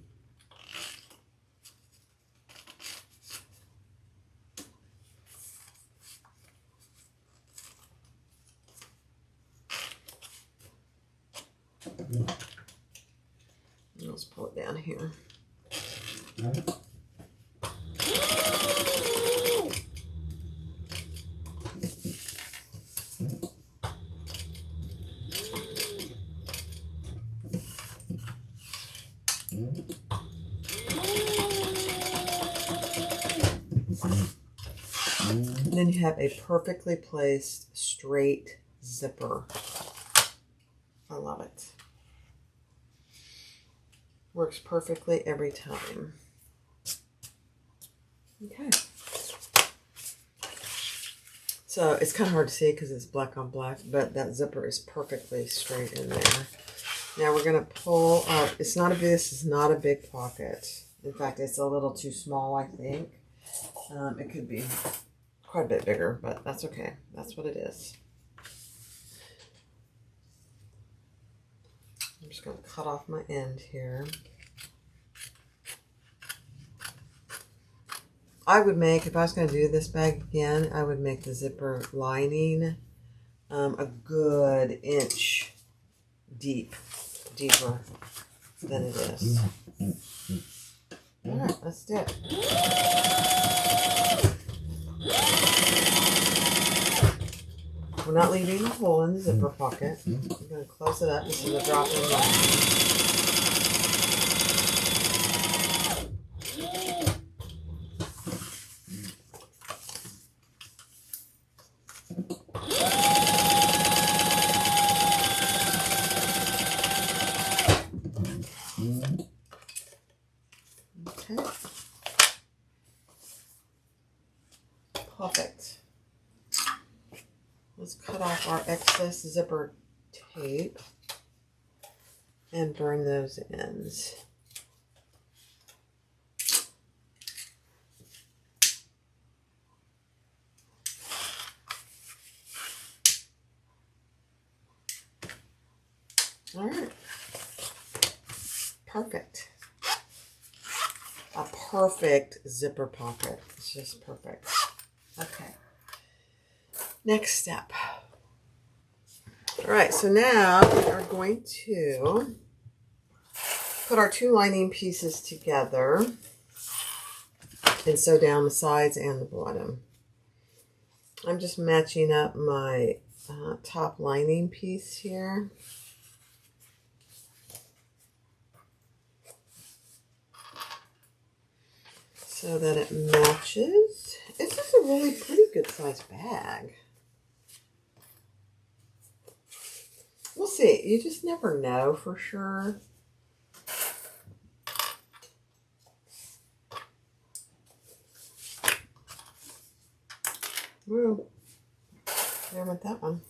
Let's pull it down here. And then you have a perfectly placed straight zipper. I love it. Works perfectly every time. Okay. So it's kind of hard to see because it's black on black, but that zipper is perfectly straight in there. Now we're going to pull up. This is not a big pocket. In fact, it's a little too small, I think. It could be quite a bit bigger, but that's okay. That's what it is. I'm just going to cut off my end here. I would make, if I was going to do this bag again, I would make the zipper lining a good inch deeper than it is. All right, let's do it. We're not leaving a hole in the zipper pocket. I'm going to close it up. This is a drop-in line. Okay. Perfect. Let's cut off our excess zipper tape and burn those ends. All right. Perfect. A perfect zipper pocket. It's just perfect. Okay. Next step. All right, so now we are going to put our two lining pieces together and sew down the sides and the bottom. I'm just matching up my top lining piece here. So that it matches. It's just a really pretty good good sized bag. We'll see. You just never know for sure. Woo. There went that one.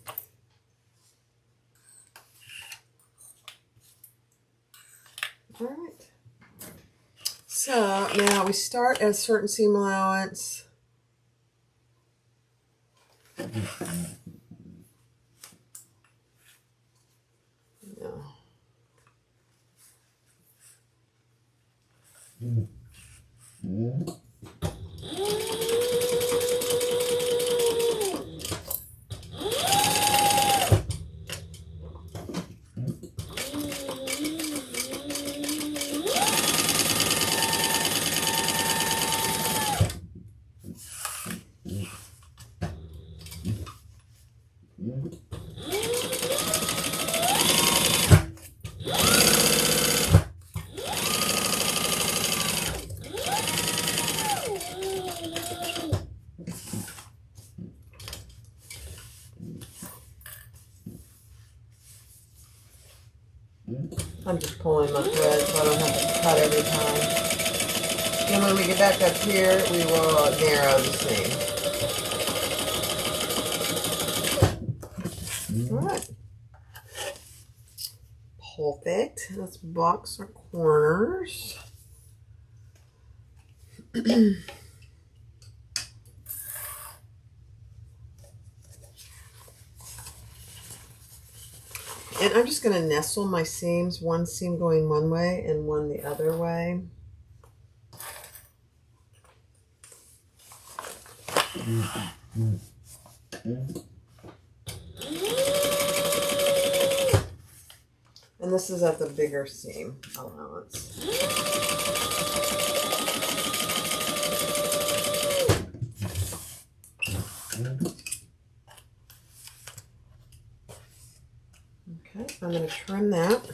All right. So now we start at a certain seam allowance. I'm just pulling my thread so I don't have to cut every time. And when we get back up here, we will narrow the seam. All right. Perfect. Let's box our corners. And I'm just going to nestle my seams, one seam going one way and one the other way. And this is at the bigger seam allowance. Okay, I'm going to trim that.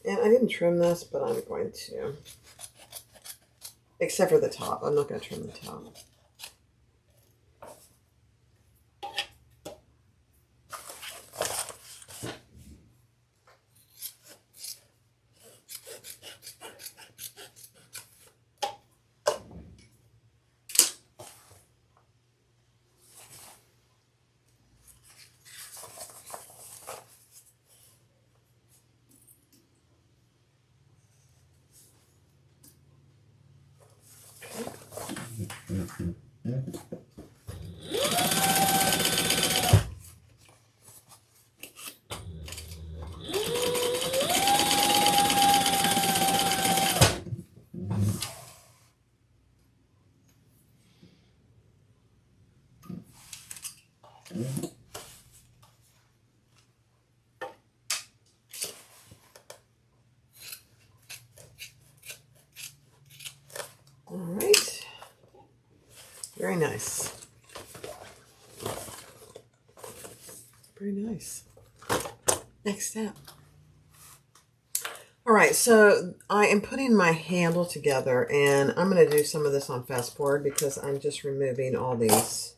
And I didn't trim this, but I'm going to. Except for the top. I'm not going to trim the top. All right. Very nice. Very nice. Next step. All right, so I am putting my handle together, and I'm going to do some of this on fast forward because I'm just removing all these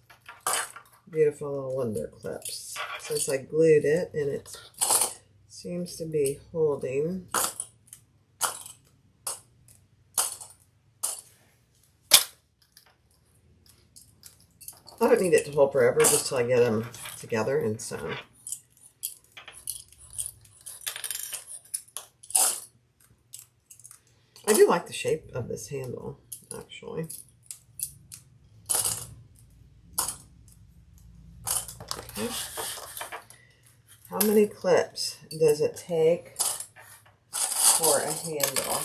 beautiful little wonder clips since I glued it and it seems to be holding. I don't need it to hold forever, just till I get them together and sewn. I do like the shape of this handle, actually. Okay. How many clips does it take for a handle?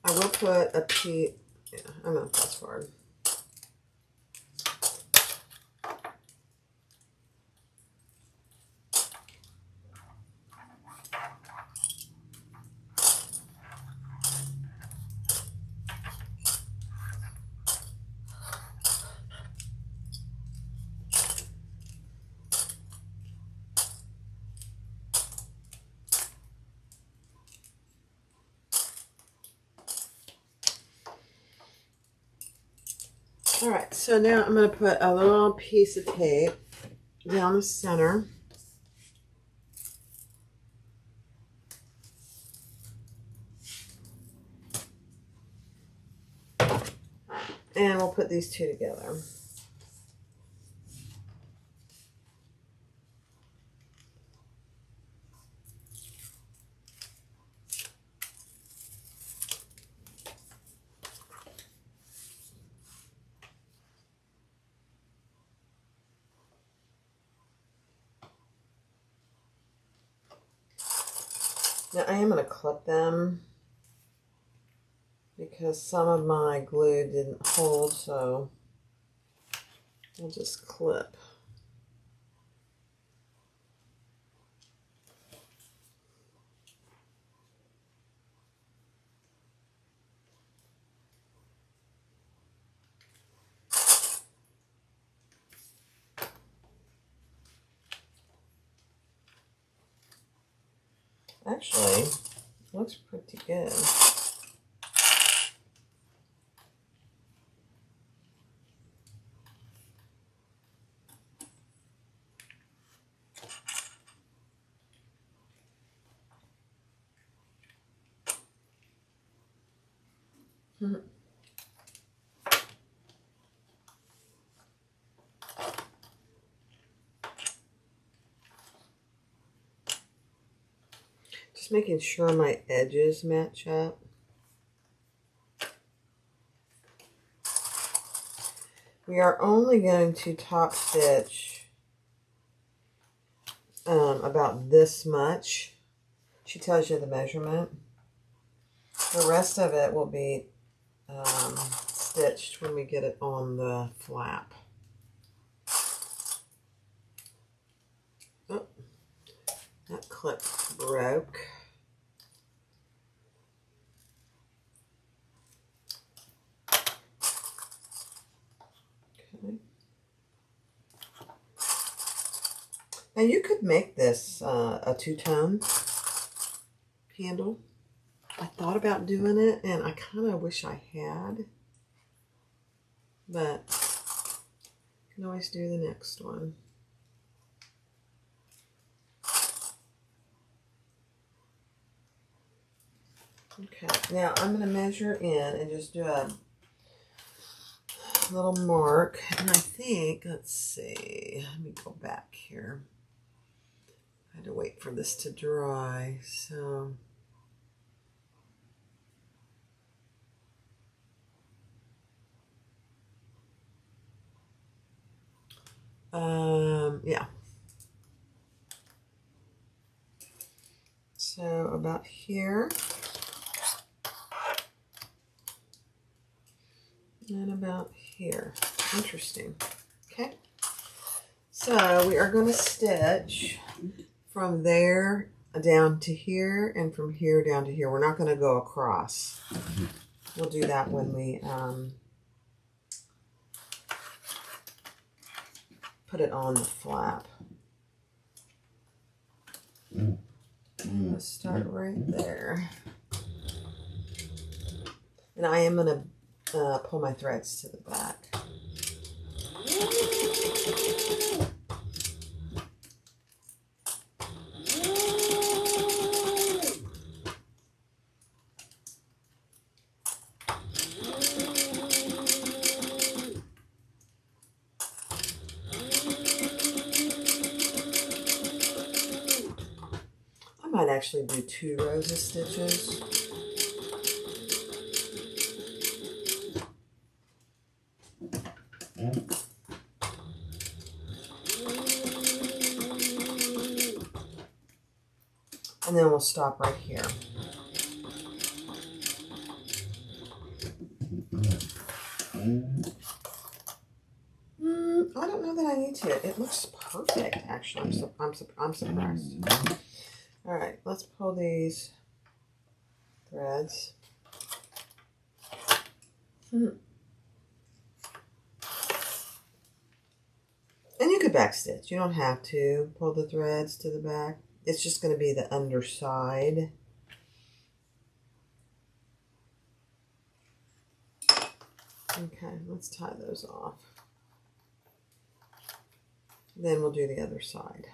I will put a piece, yeah, I'm going to fast forward. All right, so now I'm going to put a little piece of tape down the center. And we'll put these two together. Now I am going to clip them because some of my glue didn't hold, so we'll just clip. Actually, looks pretty good. Just making sure my edges match up. We are only going to top stitch about this much. She tells you the measurement. The rest of it will be stitched when we get it on the flap. Oh, that clip broke. Okay. Now you could make this a two-tone candle. I thought about doing it, and I kind of wish I had, but you can always do the next one. Okay, now I'm going to measure in and just do a little mark, and I think, let's see, let me go back here. I had to wait for this to dry, so... yeah. So about here. And about here. Interesting. Okay. So we are going to stitch from there down to here and from here down to here. We're not going to go across. We'll do that when we put it on the flap. Let's start right there. And I am going to pull my threads to the back. I might actually do 2 rows of stitches. And then we'll stop right here. I don't know that I need to. It looks perfect, actually. I'm surprised. All right, let's pull these threads. And you could back stitch. You don't have to pull the threads to the back. It's just going to be the underside. Okay, let's tie those off. Then we'll do the other side.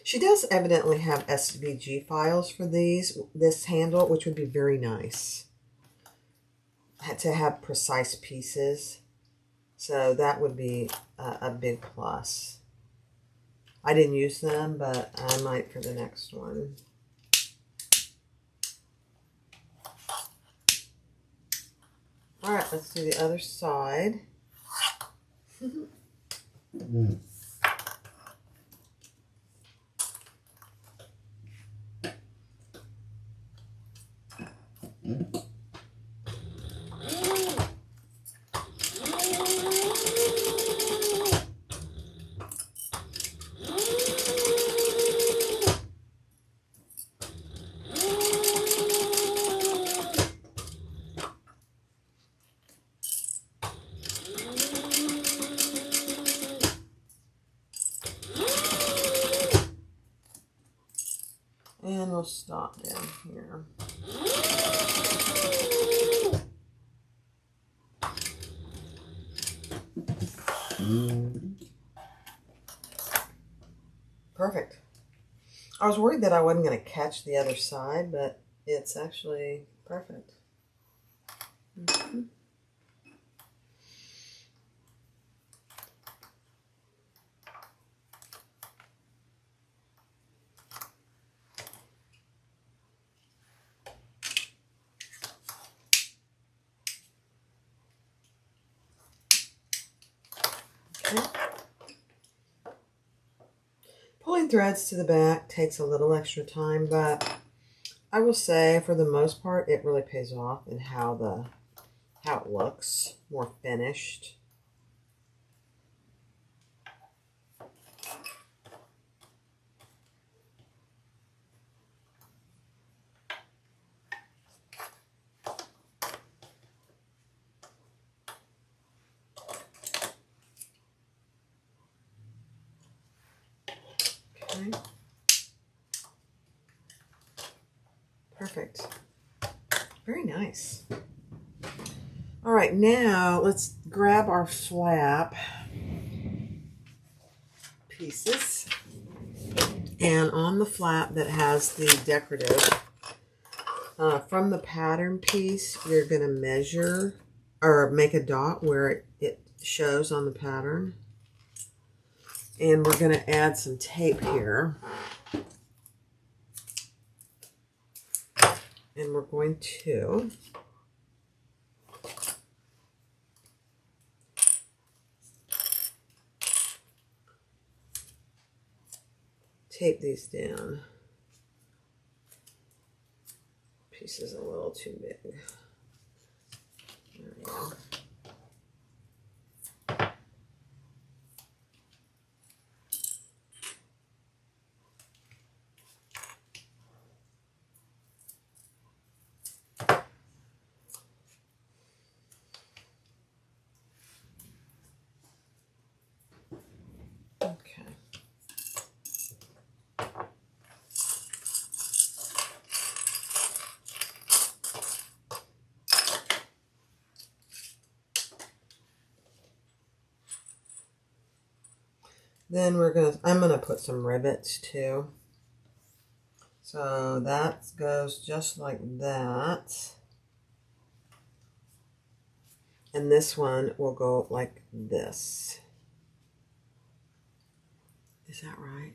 She does evidently have SVG files for this handle, which would be very nice. Had to have precise pieces. So that would be a big plus. I didn't use them, but I might for the next one. All right, let's do the other side. And we'll stop down here. Perfect. I was worried that I wasn't going to catch the other side, but it's actually perfect. Okay. Pulling threads to the back takes a little extra time, but I will say for the most part it really pays off in how it looks more finished. Okay. Perfect. Very nice. All right, now let's grab our flap pieces. And on the flap that has the decorative, from the pattern piece, you're going to measure or make a dot where it shows on the pattern. And we're going to add some tape here. And we're going to tape these down. Piece is a little too big. There we go. Okay. Then I'm gonna put some rivets too. So that goes just like that. And this one will go like this. Is that right?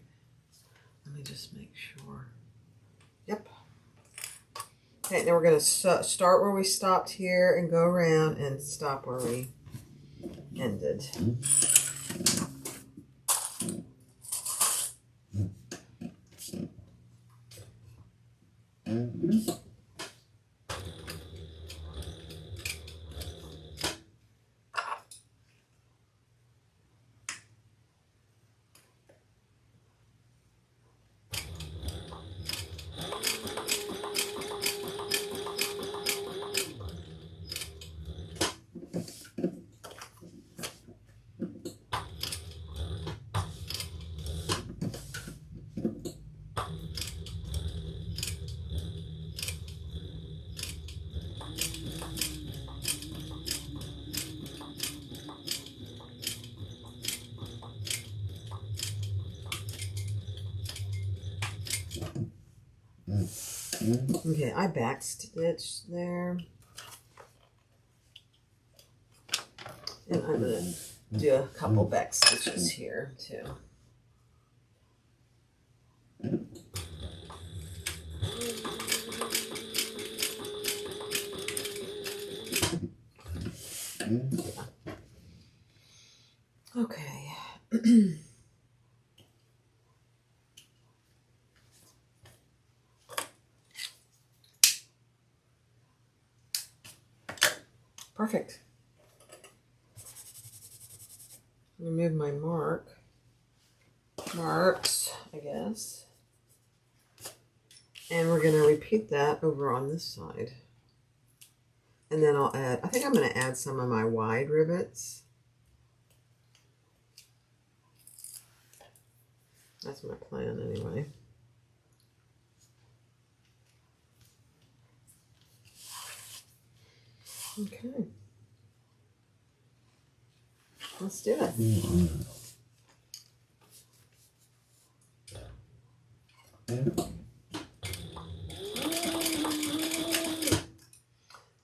Let me just make sure. Yep. Okay, now we're going to start where we stopped here and go around and stop where we ended. Okay, I backstitched there. And I'm going to do a couple back stitches here too. Yeah. Okay. Perfect. Remove my marks, I guess. And we're going to repeat that over on this side. And then I'll add, I think I'm going to add some of my wide rivets. That's my plan anyway. Okay. Let's do it.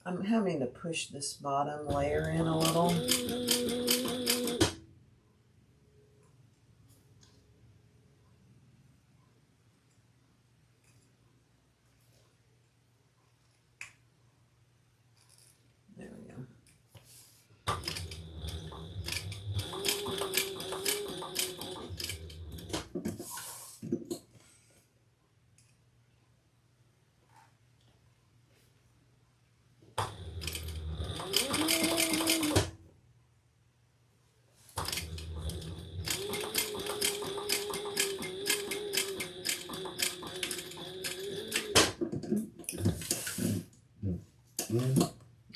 I'm having to push this bottom layer in a little. There we go.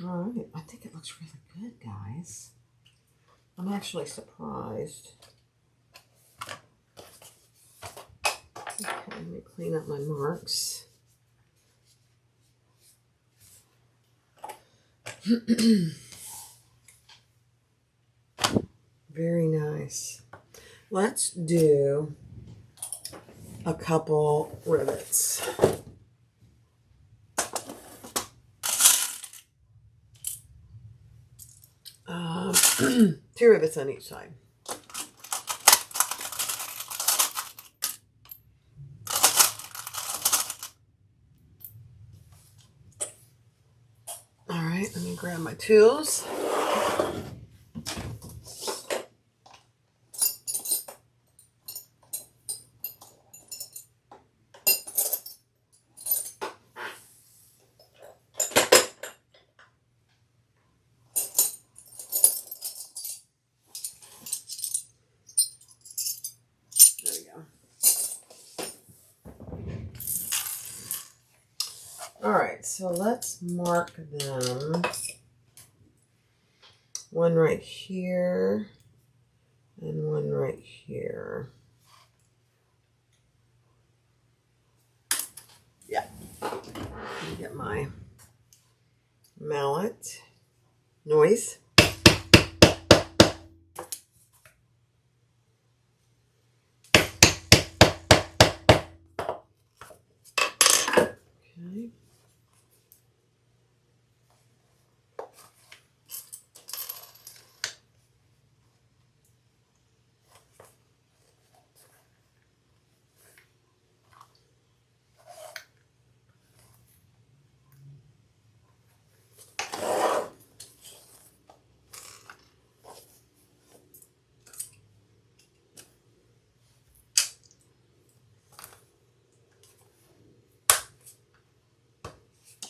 All right, I think it looks really good, guys. I'm actually surprised. Okay, let me clean up my marks. Very nice. Let's do a couple rivets. Two rivets on each side. All right, let me grab my tools. There we go. All right, so let's mark them. One right here and one right here. Yeah. Let me get my mallet. Noise. Okay.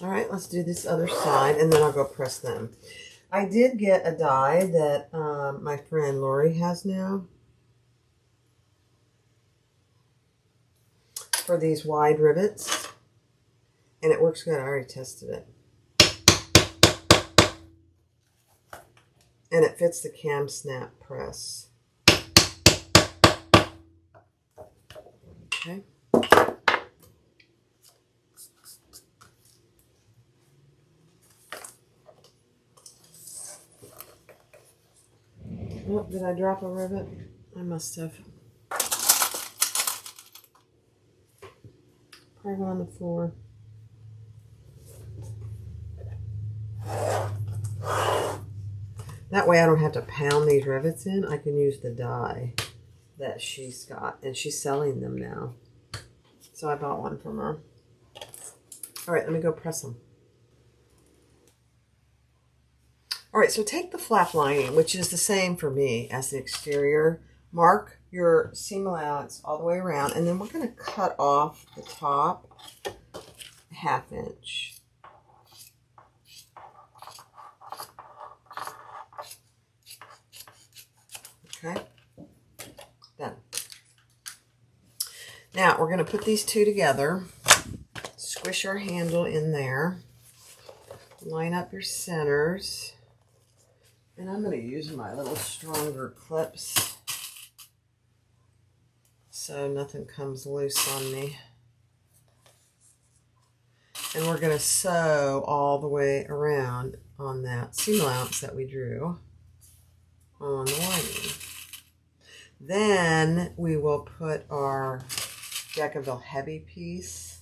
All right, let's do this other side, and then I'll go press them. I did get a die that my friend Lori has now for these wide rivets, and it works good. I already tested it. And it fits the cam snap press. Okay. Oh, did I drop a rivet? I must have. right on the floor. That way I don't have to pound these rivets in. I can use the die that she's got, and she's selling them now. So I bought one from her. All right, let me go press them. All right, so take the flap lining, which is the same for me as the exterior. Mark your seam allowance all the way around, and then we're going to cut off the top 1/2 inch. Okay, done. Now we're going to put these two together, squish our handle in there, line up your centers, and I'm going to use my little stronger clips so nothing comes loose on me. And we're going to sew all the way around on that seam allowance that we drew on the lining. Then we will put our Decaville heavy piece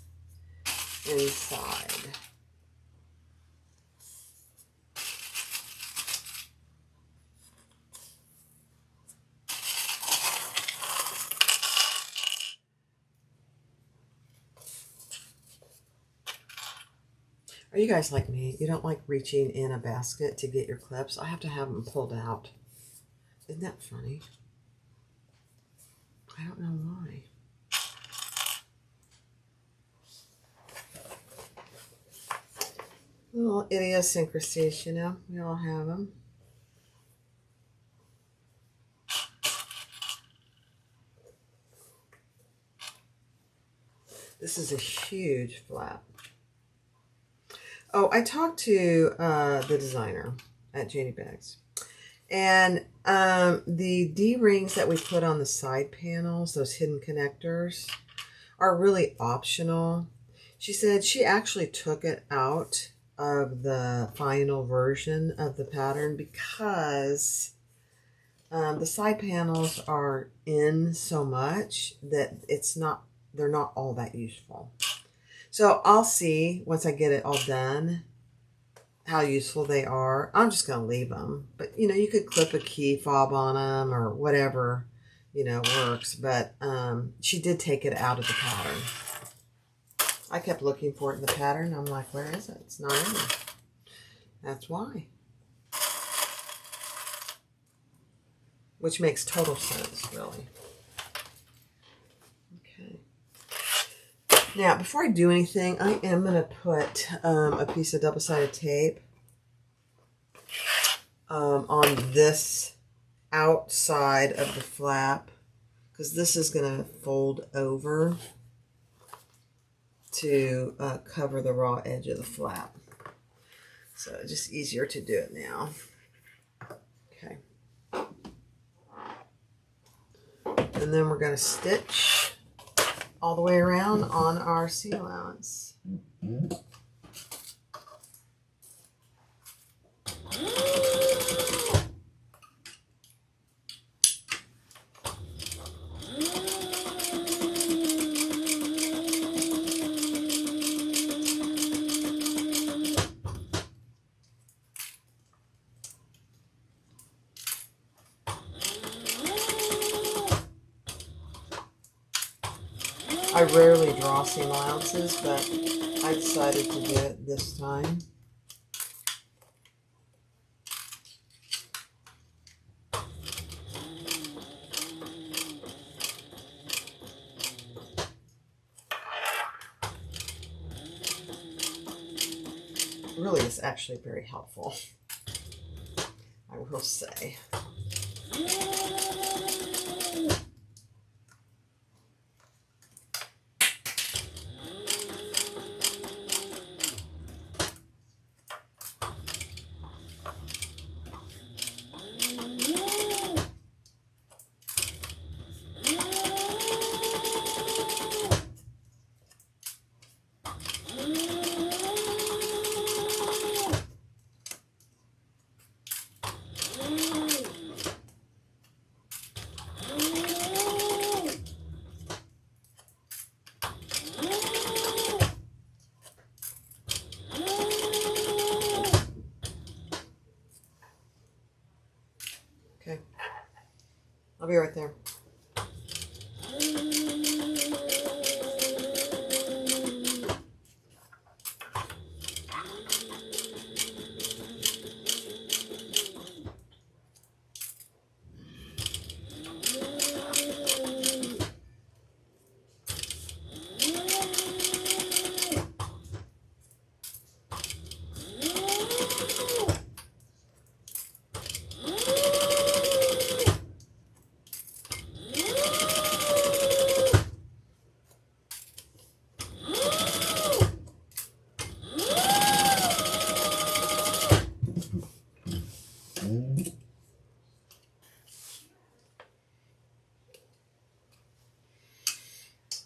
inside. Are you guys like me? You don't like reaching in a basket to get your clips? I have to have them pulled out. Isn't that funny? I don't know why. Little idiosyncrasies, you know? We all have them. This is a huge flap. Oh, I talked to the designer at Janie Bags. And the D-rings that we put on the side panels, those hidden connectors, are really optional. She said she actually took it out of the final version of the pattern because the side panels are in so much that they're not all that useful. So I'll see once I get it all done how useful they are. I'm just going to leave them. But, you know, you could clip a key fob on them or whatever, you know, works. But she did take it out of the pattern. I kept looking for it in the pattern. I'm like, where is it? It's not in there. That's why. Which makes total sense, really. Okay. Now, before I do anything, I am going to put a piece of double-sided tape on this outside of the flap, because this is going to fold over to cover the raw edge of the flap. So it's just easier to do it now. Okay. And then we're going to stitch all the way around on our seam allowance. I rarely draw seam allowances, but I decided to do it this time. Really is actually very helpful, I will say. I'll be right there.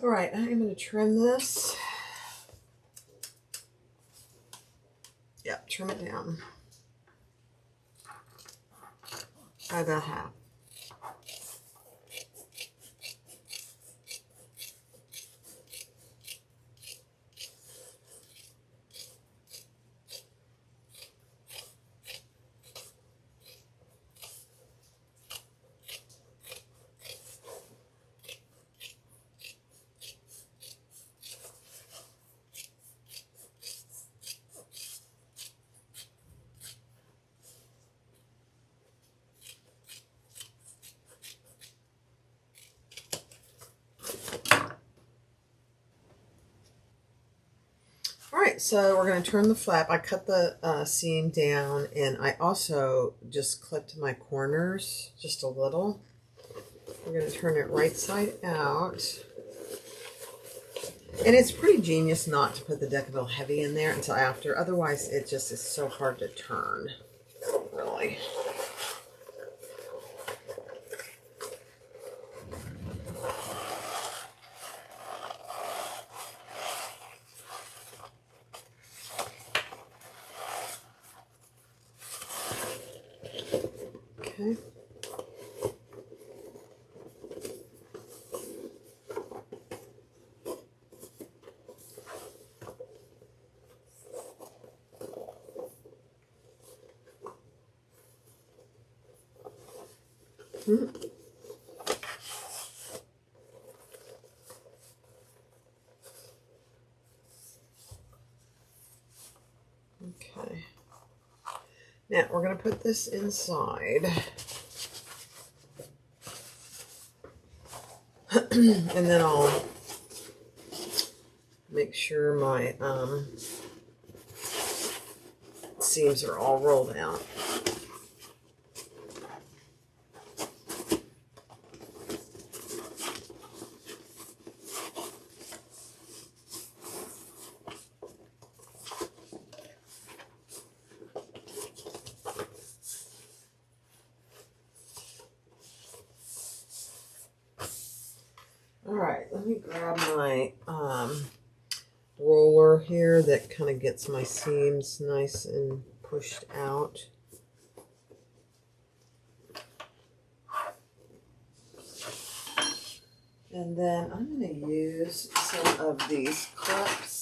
All right, I'm going to trim this. Yep, trim it down by about half. Alright, so we're going to turn the flap. I cut the seam down, and I also just clipped my corners just a little. We're going to turn it right side out. And it's pretty genius not to put the Decaville Heavy in there until after. Otherwise, it just is so hard to turn, really. Okay. Okay. Now we're going to put this inside. And then I'll make sure my seams are all rolled out. All right, let me grab my roller here that kind of gets my seams nice and pushed out. And then I'm going to use some of these clips.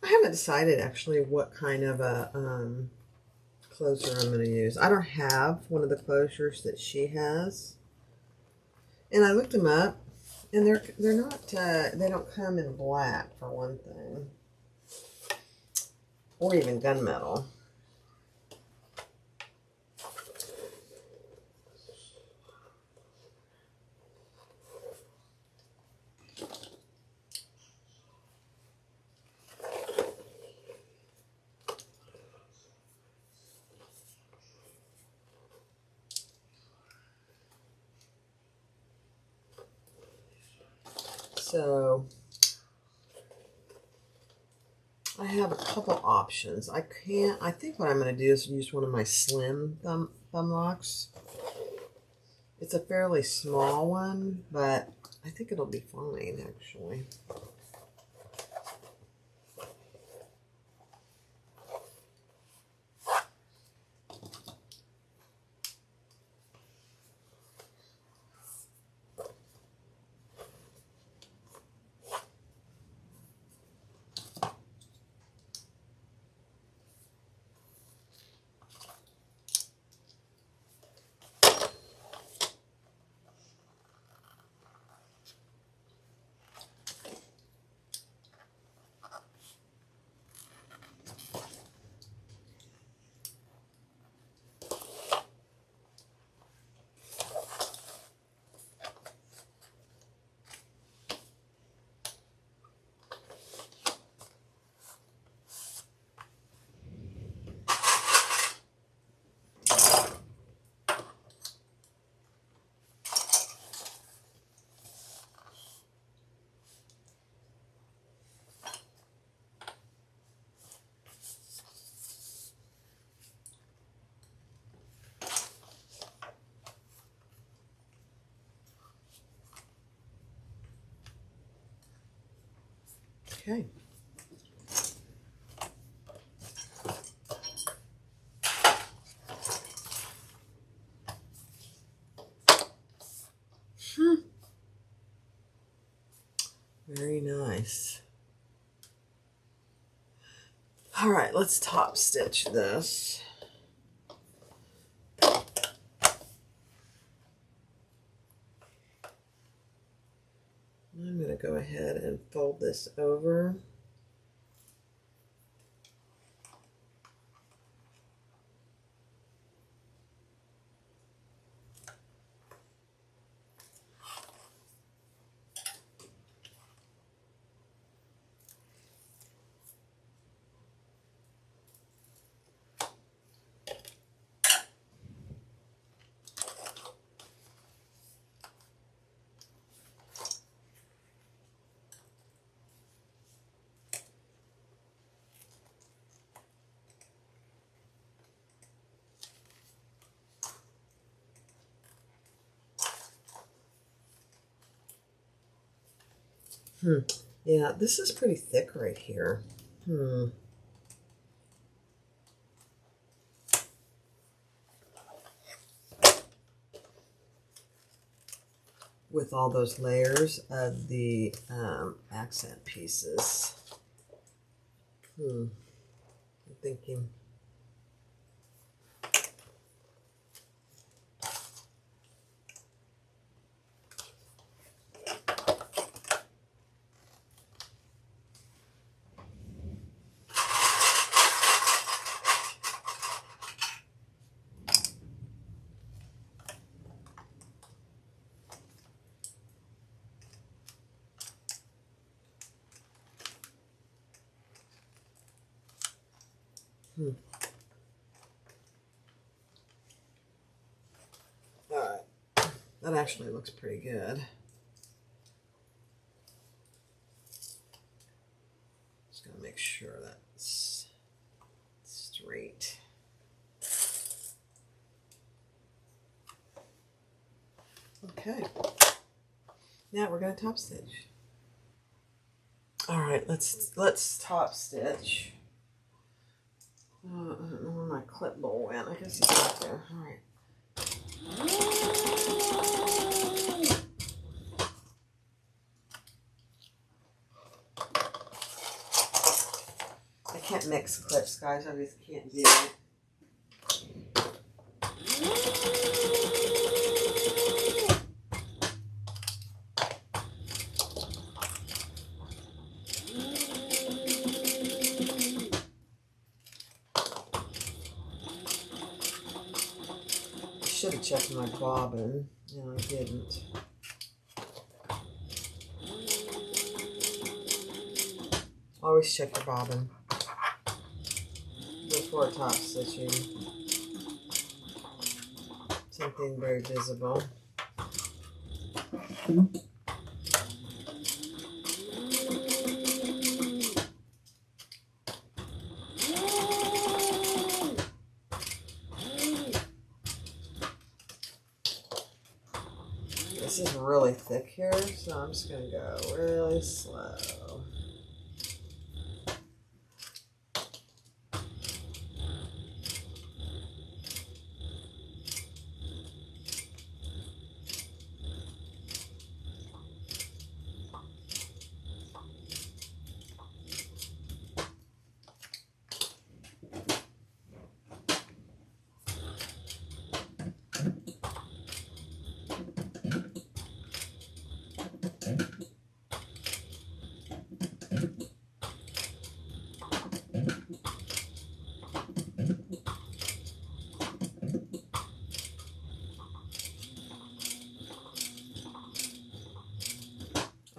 I haven't decided actually what kind of a closer I'm going to use. I don't have one of the closures that she has, and I looked them up, and they're not they don't come in black for one thing, or even gunmetal. So I have a couple options. I think what I'm going to do is use one of my slim thumb locks. It's a fairly small one, but I think it'll be fine actually. Okay. Very nice. All right, let's top stitch this. I'm going to go ahead and fold this over. Yeah, this is pretty thick right here. With all those layers of the accent pieces. I'm thinking. All right, that actually looks pretty good. Just gonna make sure that's straight. Okay, now we're gonna top stitch. All right, let's top stitch. I don't know where my clipboard went. I guess it's right there. All right. I can't mix clips, guys. I just can't do it. I should have checked my bobbin. No, I didn't. Always check your bobbin before top stitching. Something very visible. This is really thick here, so I'm just going to go really slow.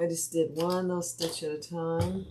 I just did one little stitch at a time.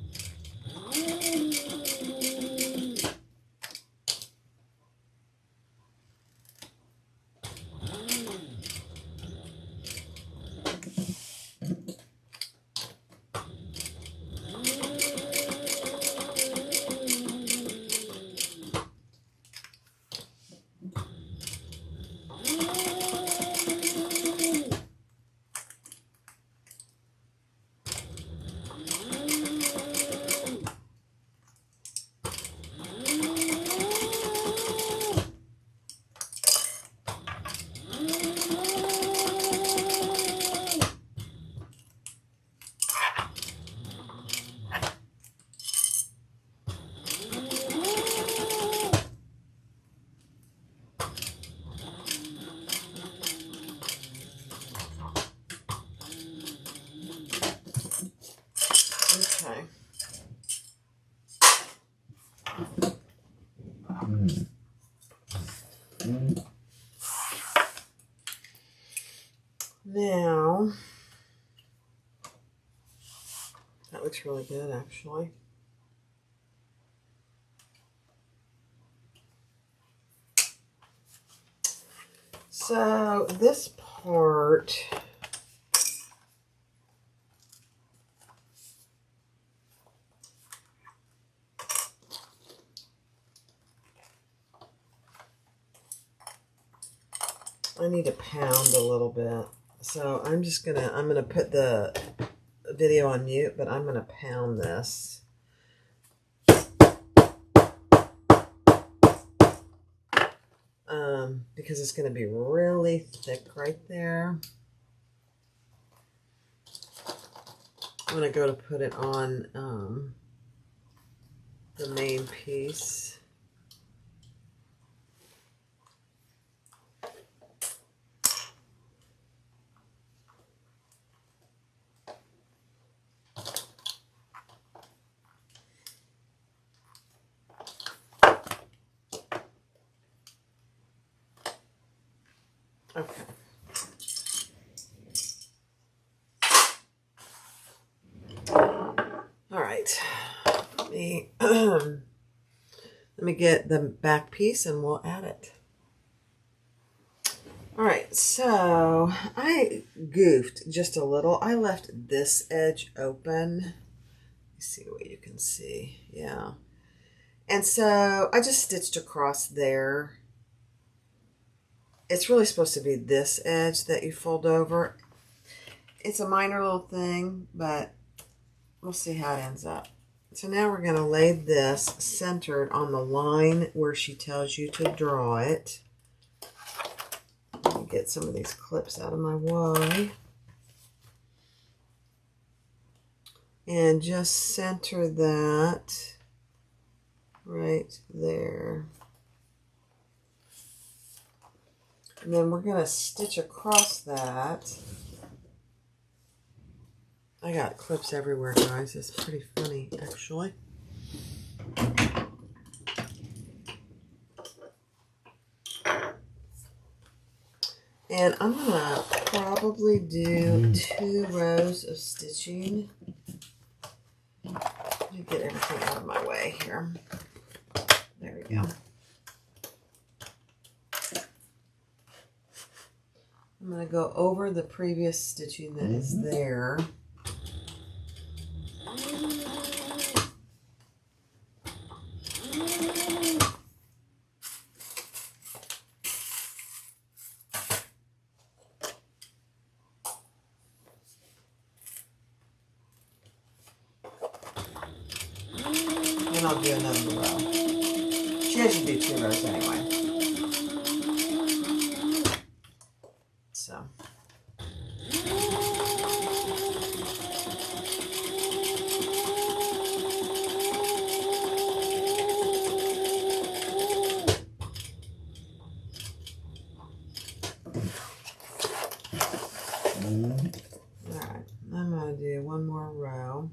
Now, that looks really good actually. So this part, I need to pound a little bit. So I'm gonna put the video on mute, but I'm gonna pound this. Because it's gonna be really thick right there. I'm gonna go to put it on the main piece. Okay. All right. Let me get the back piece and we'll add it. All right, so I goofed just a little. I left this edge open. Let me see what you can see. Yeah. And so I just stitched across there. It's really supposed to be this edge that you fold over. It's a minor little thing, but we'll see how it ends up. So now we're going to lay this centered on the line where she tells you to draw it. Let me get some of these clips out of my way. And just center that right there. And then we're going to stitch across that. I got clips everywhere, guys. It's pretty funny, actually. And I'm going to probably do 2 rows of stitching. Let me get everything out of my way here. There we go. I'm going to go over the previous stitching that is there. And I'll do another row. She has to do 2 rows anyway. So. Alright, I'm going to do 1 more row.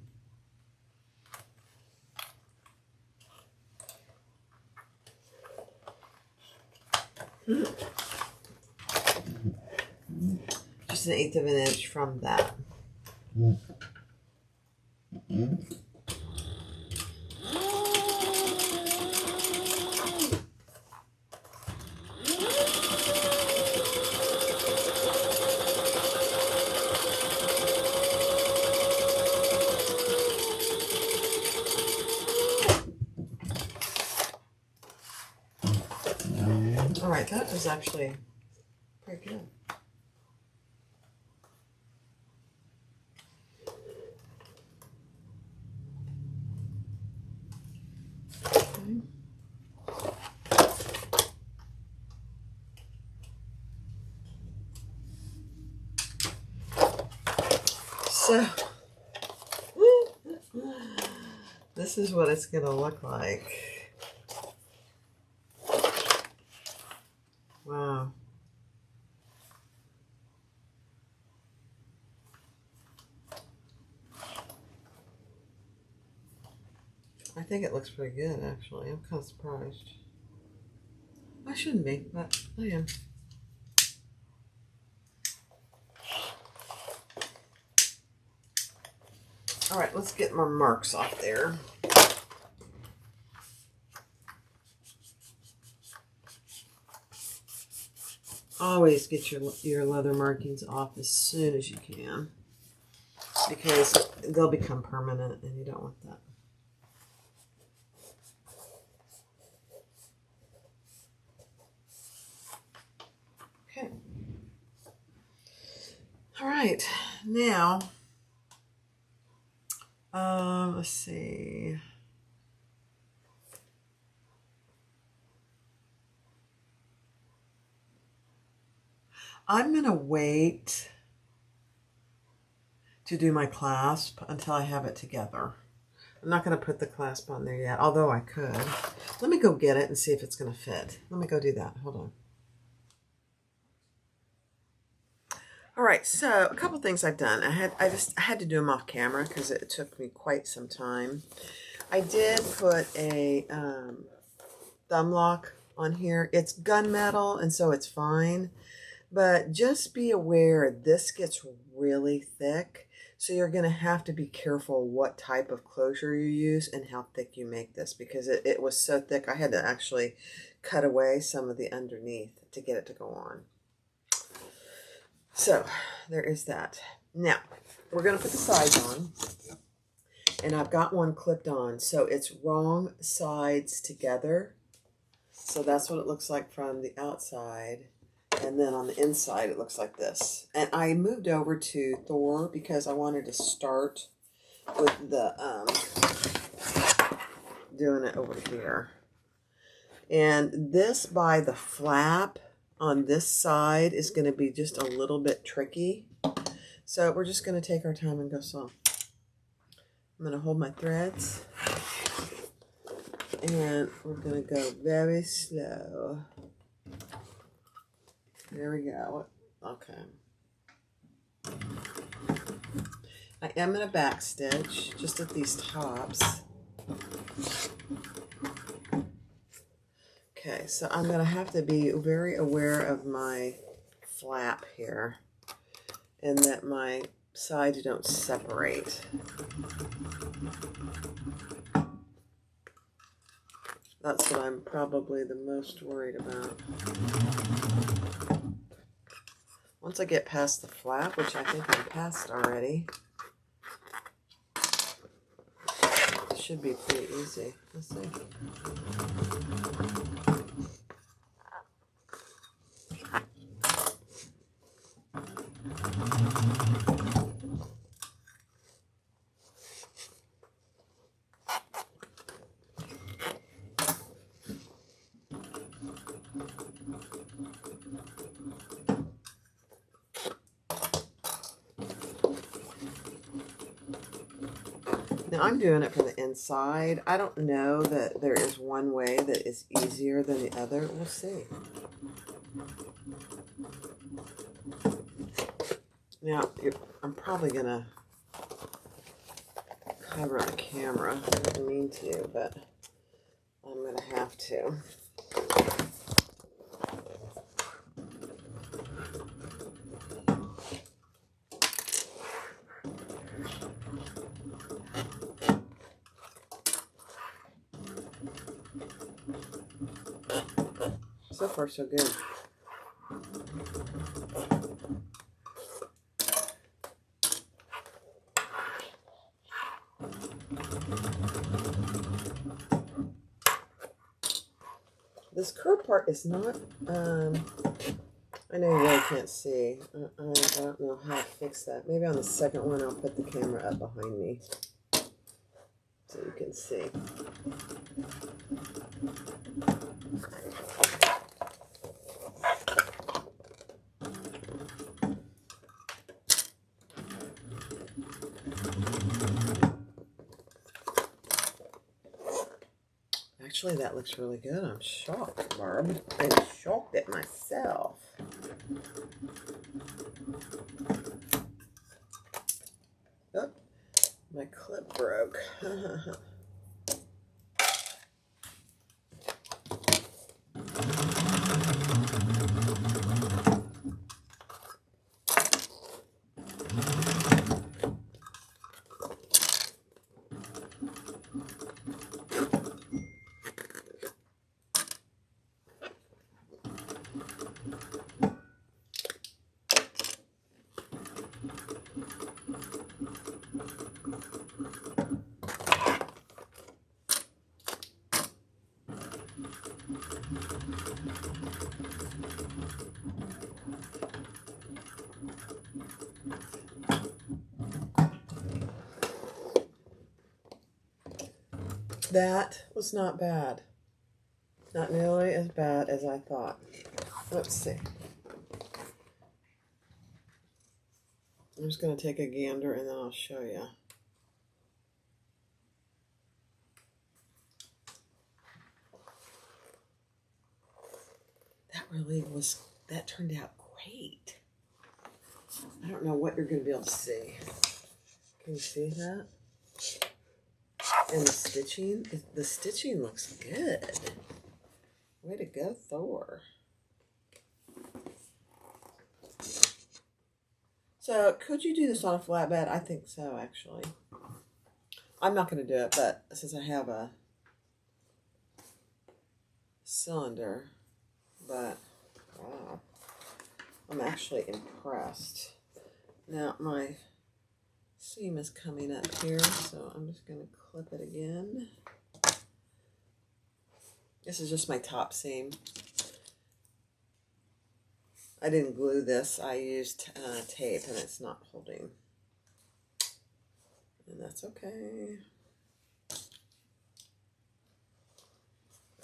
Just 1/8 of an inch from that. Alright, that is actually pretty good. Okay. So, this is what it's going to look like. Wow. I think it looks pretty good, actually. I'm kind of surprised. I shouldn't be, but I am. All right, let's get my marks off there. Always get your leather markings off as soon as you can, because they'll become permanent and you don't want that. Okay. All right, now, let's see. I'm going to wait to do my clasp until I have it together. I'm not going to put the clasp on there yet, although I could. Let me go get it and see if it's going to fit. Let me go do that. Hold on. All right, so a couple things I've done. I had to do them off camera because it took me quite some time. I did put a thumb lock on here. It's gunmetal, and so it's fine. But just be aware this gets really thick, so you're going to have to be careful what type of closure you use and how thick you make this, because it was so thick I had to actually cut away some of the underneath to get it to go on. So there is that. Now we're going to put the sides on, and I've got one clipped on, so it's wrong sides together. So that's what it looks like from the outside. And then on the inside, it looks like this. And I moved over to Thor because I wanted to start with the doing it over here. And this by the flap on this side is going to be just a little bit tricky. So we're just going to take our time and go slow. I'm going to hold my threads. And we're going to go very slow. There we go. Okay. I am going to back stitch just at these tops. Okay, so I'm going to have to be very aware of my flap here and that my sides don't separate. That's what I'm probably the most worried about. Once I get past the flap, which I think I'm past already, it should be pretty easy. Let's see. Now I'm doing it from the inside. I don't know that there is one way that is easier than the other. We'll see. Now, I'm probably going to cover the camera. I didn't mean to, but I'm going to have to. So far, so good. This curved part is not, I know you really can't see. I don't know how to fix that. Maybe on the second one I'll put the camera up behind me so you can see. Actually, that looks really good. I'm shocked, Barb. I'm shocked at myself. Oh, my clip broke. That was not bad. Not nearly as bad as I thought. Let's see. I'm just going to take a gander and then I'll show you. That turned out great. I don't know what you're going to be able to see. Can you see that? And the stitching looks good. Way to go, Thor. So, could you do this on a flatbed? I think so, actually. I'm not going to do it, but since I have a cylinder, but wow, I'm actually impressed. Now, my seam is coming up here, so I'm just going to clip it again. This is just my top seam. I didn't glue this. I used tape, and it's not holding. And that's okay.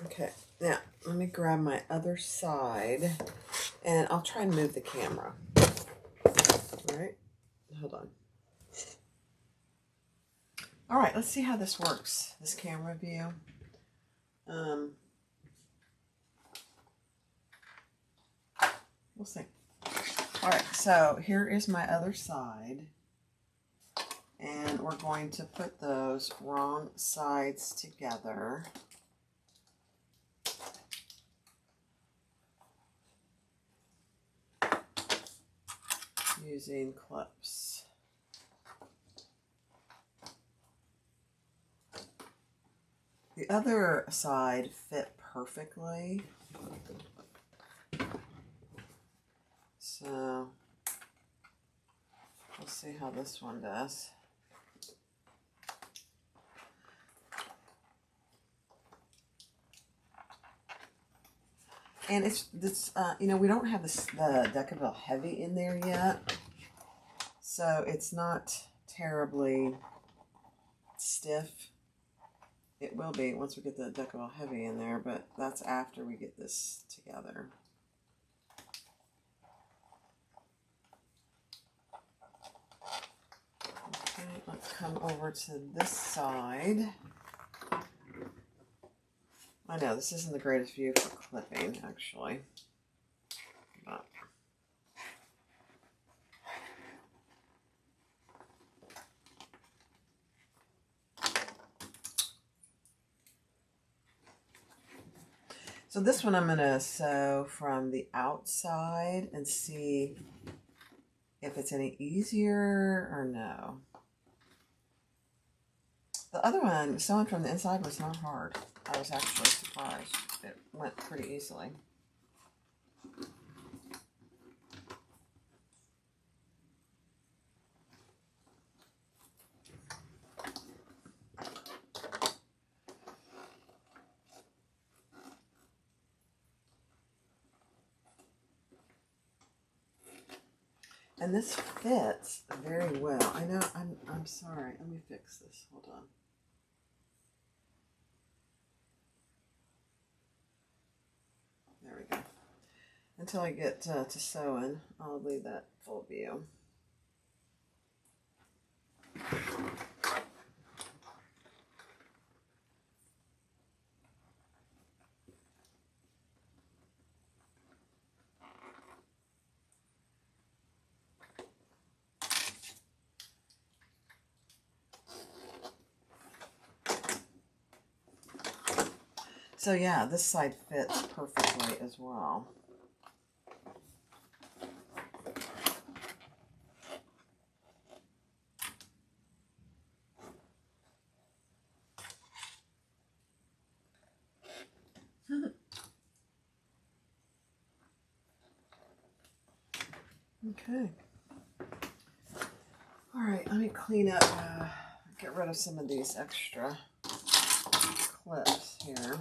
Okay, now let me grab my other side, and I'll try and move the camera. All right, hold on. All right, let's see how this works, this camera view. We'll see. All right, so here is my other side. And we're going to put those wrong sides together. Using clips. The other side fit perfectly. So we'll see how this one does. And it's this, you know, we don't have the Decaville Heavy in there yet, so it's not terribly stiff. It will be once we get the Decaville Heavy in there, but that's after we get this together. Okay, let's come over to this side. I know this isn't the greatest view for clipping, actually. But so this one I'm going to sew from the outside and see if it's any easier or no. The other one, sewing from the inside, was not hard. I was actually surprised. It went pretty easily. And this fits very well. I know, I'm sorry. Let me fix this. Hold on. There we go. Until I get to sewing, I'll leave that full view. So yeah, this side fits perfectly as well. Okay. All right, let me clean up, get rid of some of these extra clips here.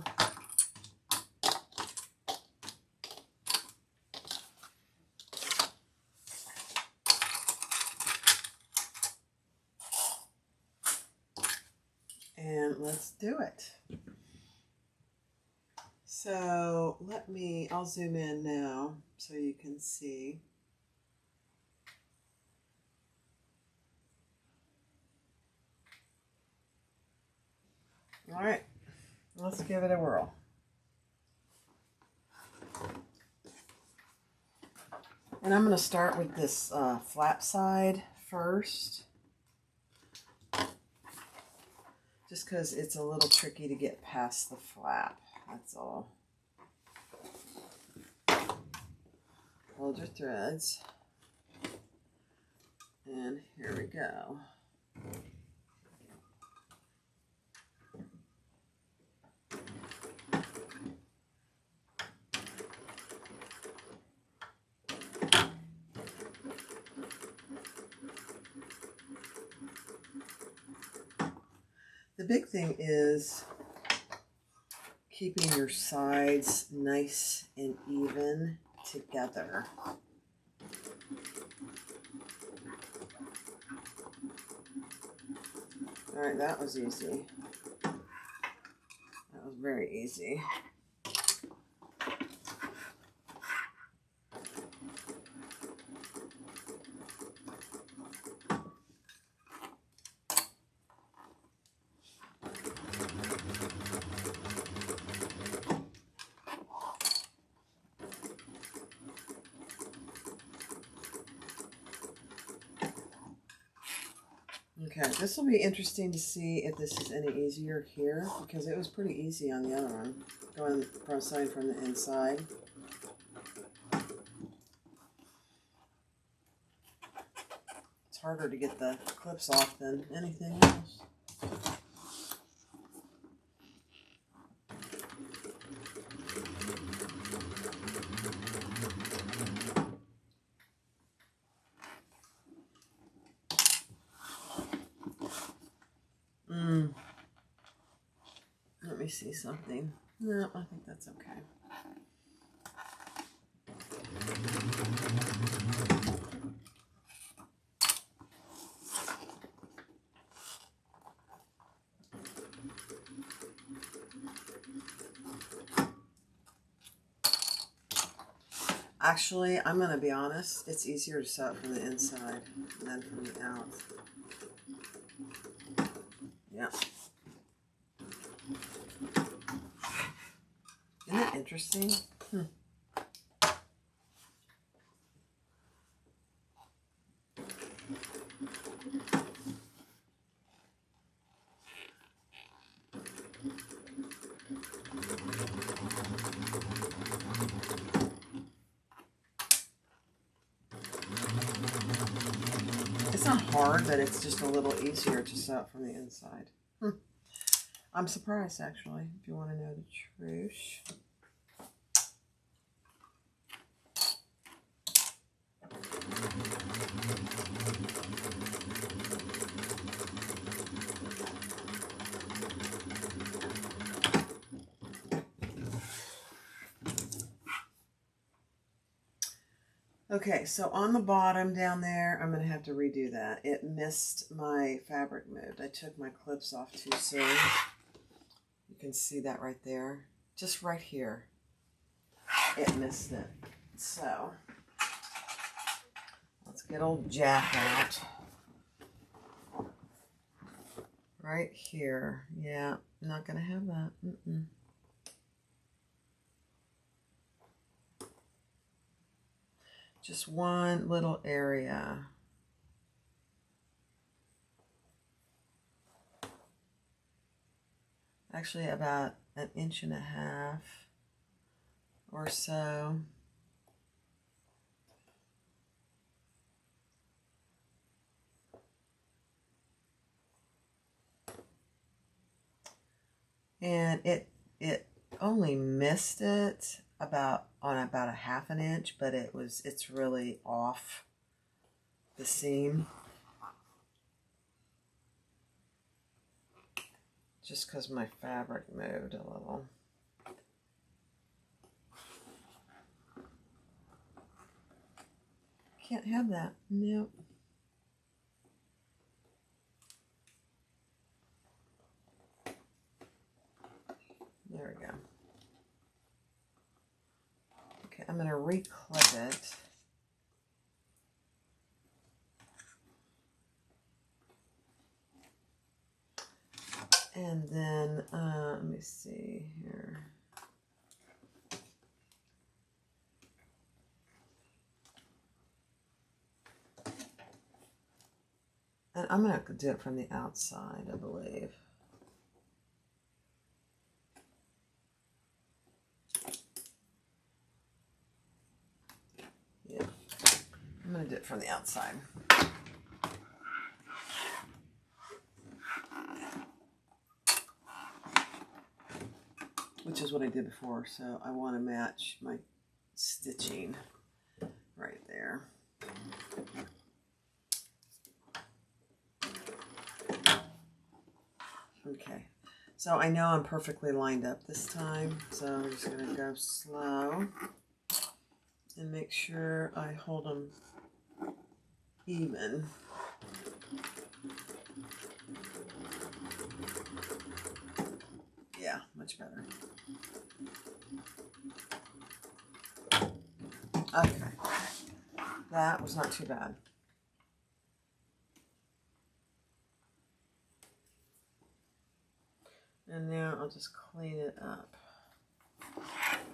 And let's do it. So I'll zoom in now so you can see. All right, let's give it a whirl. And I'm going to start with this flap side first, just because it's a little tricky to get past the flap, that's all. Hold your threads, and here we go. The big thing is keeping your sides nice and even together. All right, that was easy. That was very easy. Okay, this will be interesting to see if this is any easier here, because it was pretty easy on the other one, going from sewing from the inside. It's harder to get the clips off than anything else. Let me see something. No, I think that's okay. Actually, I'm going to be honest, it's easier to sew it from the inside than from the out. Yeah. Isn't that interesting? It's not hard, but it's just a little easier to sew it from the inside. I'm surprised, actually, if you want to know the truth. Okay, so on the bottom down there, I'm going to have to redo that. It missed my fabric moved. I took my clips off too soon. You can see that right there. Just right here. It missed it. So, let's get old Jack out. Right here. Yeah, I'm not going to have that. Just one little area. Actually, about 1.5 inches or so. And it only missed it about 1/2 inch, but it's really off the seam. Just because my fabric moved a little. Can't have that. Nope. And then, let me see here. And I'm going to do it from the outside, I believe. Yeah, I'm going to do it from the outside. Which is what I did before, so I want to match my stitching right there. Okay, so I know I'm perfectly lined up this time, so I'm just going to go slow and make sure I hold them even. Yeah, much better. Okay, that was not too bad. And now I'll just clean it up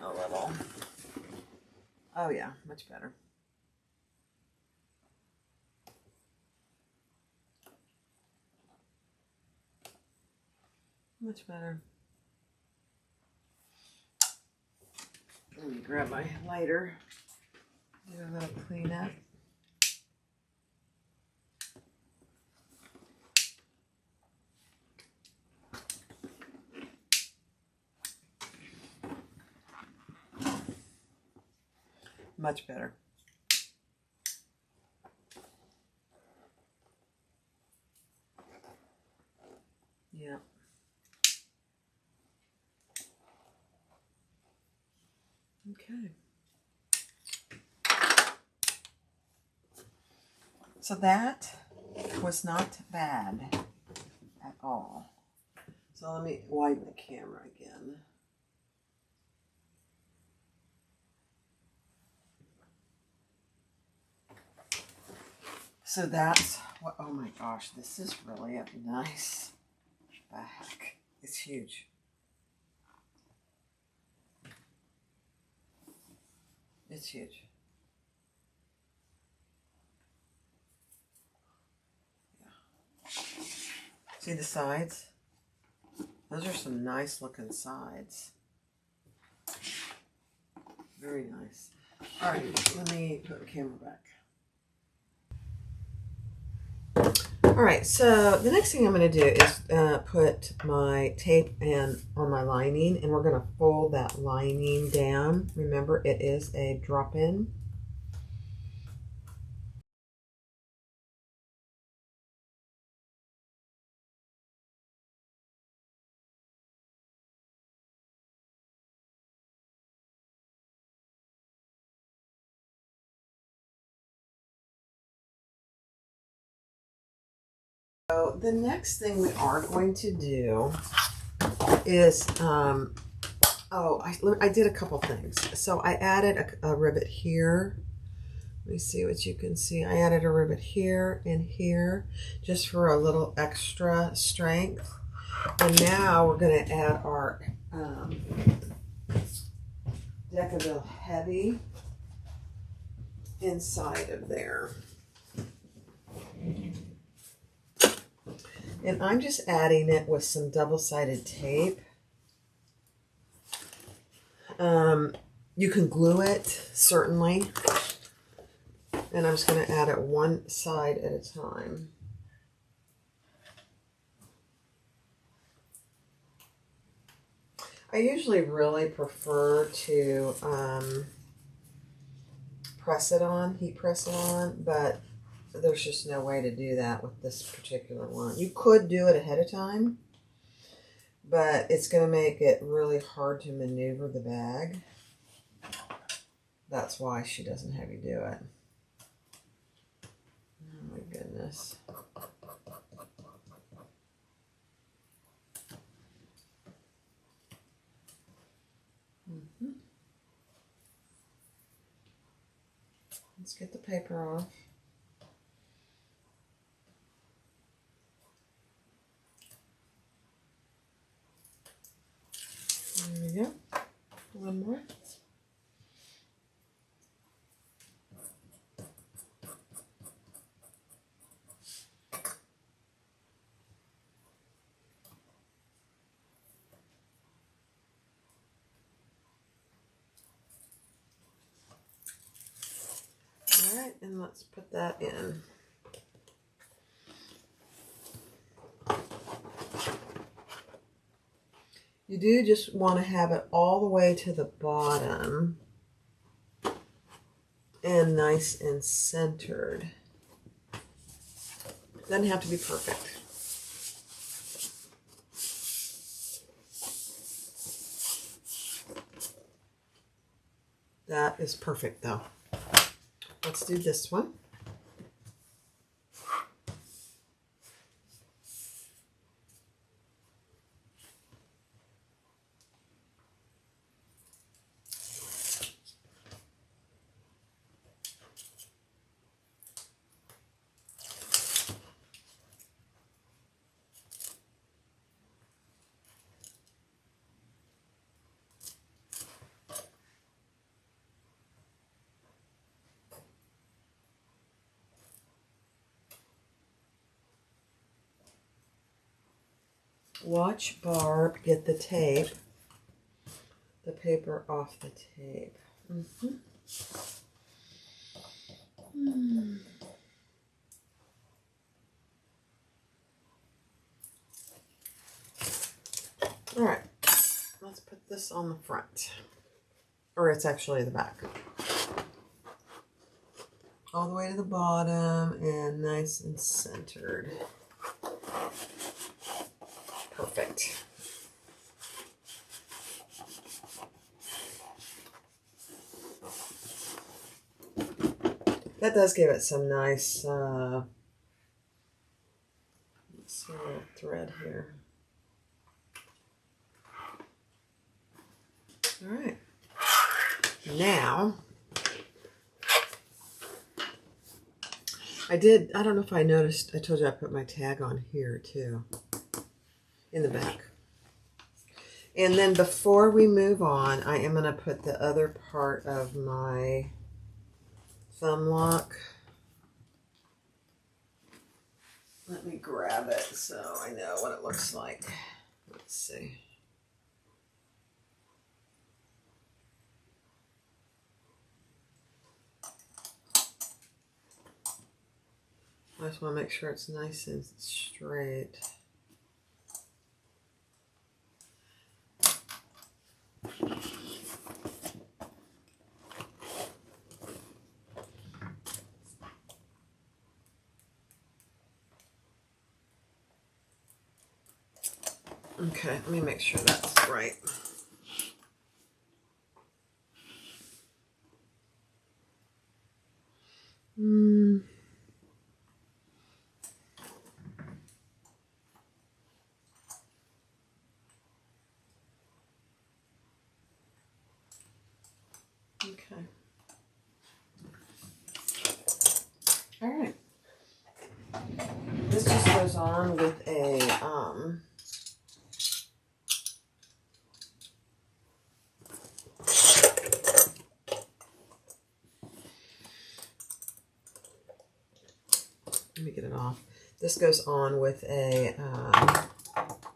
a little. Oh yeah, much better. Much better. Let me grab my lighter. Do a little cleanup. Much better. Yeah. Okay. So that was not bad at all. So let me widen the camera again. So that's what, oh my gosh, this is really a nice bag. It's huge. It's huge. Yeah. See the sides? Those are some nice looking sides. Very nice. All right, let me put the camera back. All right, so the next thing I'm going to do is put my tape on my lining, and we're going to fold that lining down. Remember, it is a drop-in. So the next thing we are going to do is, I did a couple things. So I added a rivet here. Let me see what you can see. I added a rivet here and here just for a little extra strength. And now we're going to add our Decaville Heavy inside of there. And I'm just adding it with some double-sided tape. You can glue it, certainly. And I'm just going to add it one side at a time. I usually really prefer to heat press it on, but there's just no way to do that with this particular one. You could do it ahead of time, but it's going to make it really hard to maneuver the bag. That's why she doesn't have you do it. Oh my goodness. Let's get the paper off. All right, and let's put that in. You do just want to have it all the way to the bottom and nice and centered. Doesn't have to be perfect. That is perfect though. Let's do this one. Watch Barb get the tape, the paper off the tape. All right, let's put this on the front, or it's actually the back. All the way to the bottom and nice and centered. Perfect. That does give it some nice let's see a little thread here. All right. Now, I don't know if I noticed, I told you I put my tag on here too, in the back. And then before we move on, I am going to put the other part of my thumb lock. Let me grab it so I know what it looks like. Let's see. I just want to make sure it's nice and straight. Okay, let me make sure that's right. Okay. All right. This just goes on with a let me get it off. This goes on with a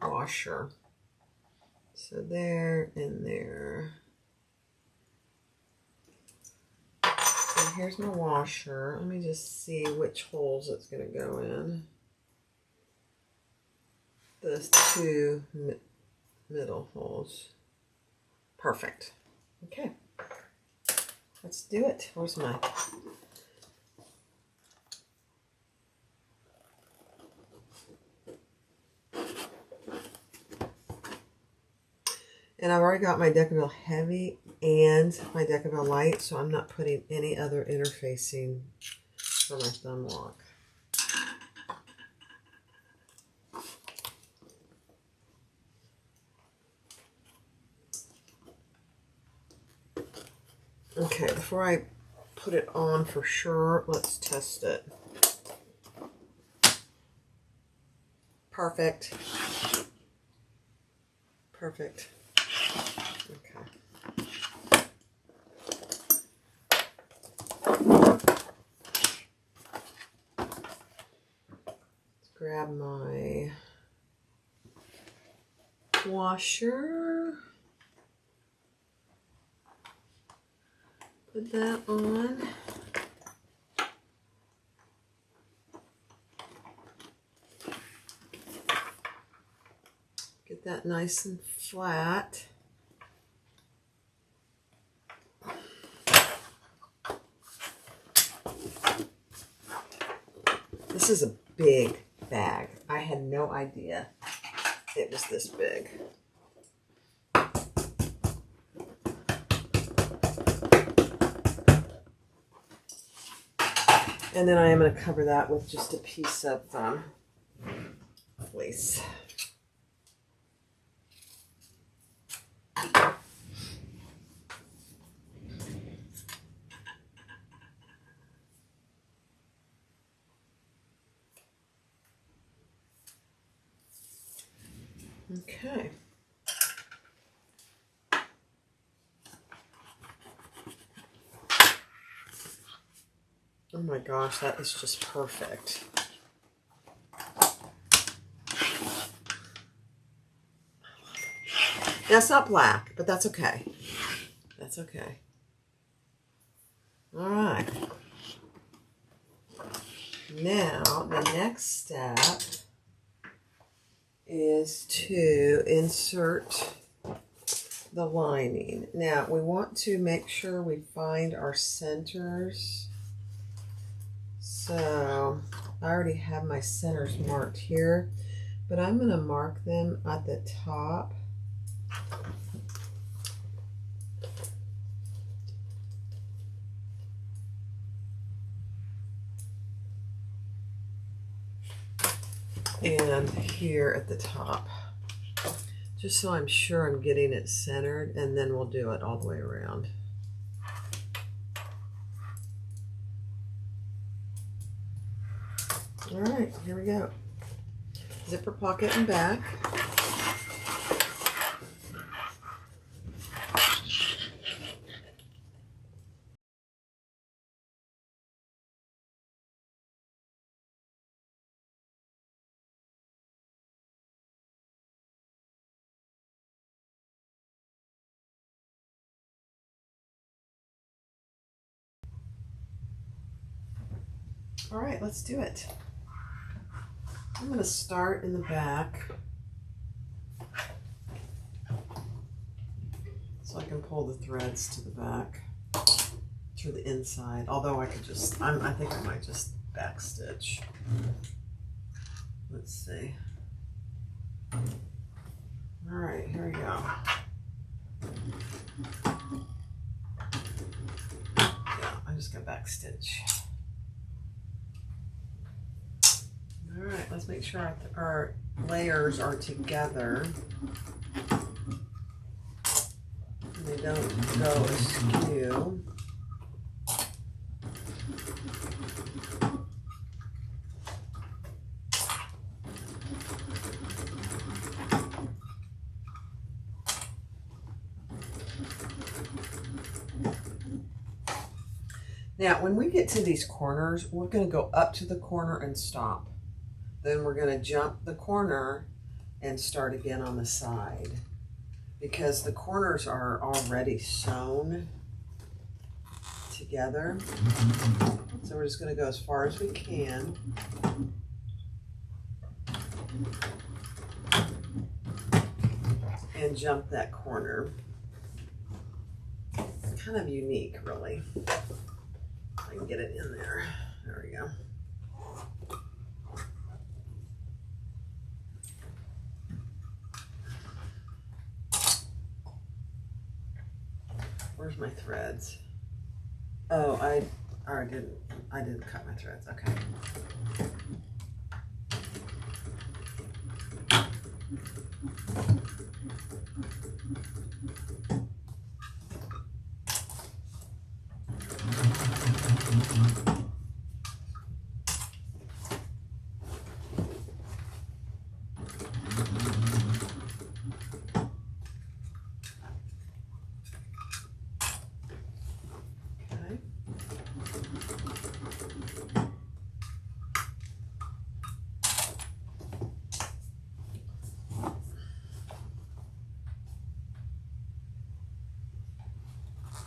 washer. So there and there. And here's my washer. Let me just see which holes it's going to go in. The two middle holes. Perfect. Okay. Let's do it. Where's my... And I've already got my Decadal Heavy and my Decadal Light, so I'm not putting any other interfacing for my thumb lock. Okay, before I put it on for sure, let's test it. Perfect. Perfect. Okay. Let's grab my washer. Put that on. Get that nice and flat. This is a big bag. I had no idea it was this big. And then I am going to cover that with just a piece of fleece. Okay. Oh my gosh, that is just perfect. That's not black, but that's okay. That's okay. All right. Now, the next step is to insert the lining. Now, we want to make sure we find our centers. So, I already have my centers marked here, but I'm going to mark them at the top. And here at the top, just so I'm sure I'm getting it centered, and then we'll do it all the way around. All right, here we go. Zipper pocket and back. All right, let's do it. I'm going to start in the back so I can pull the threads to the back, to the inside. Although I could just, I think I might just back stitch. Let's see. All right, here we go. Yeah, I'm just going to back stitch. All right, let's make sure our layers are together. And they don't go askew. Now, when we get to these corners, we're going to go up to the corner and stop. Then we're going to jump the corner and start again on the side, because the corners are already sewn together. So we're just going to go as far as we can. And jump that corner. It's kind of unique, really. I can get it in there. There we go. Where's my threads? Oh, I didn't cut my threads. Okay.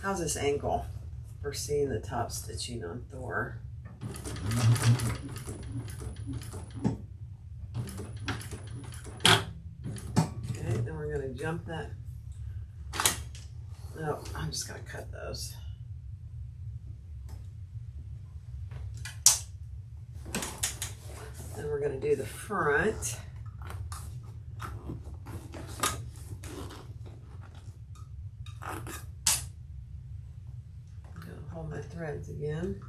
How's this angle for seeing the top stitching on Thor? Okay. going to jump that. No, I'm just going to cut those. Then we're going to do the front. I'm going to hold my threads again.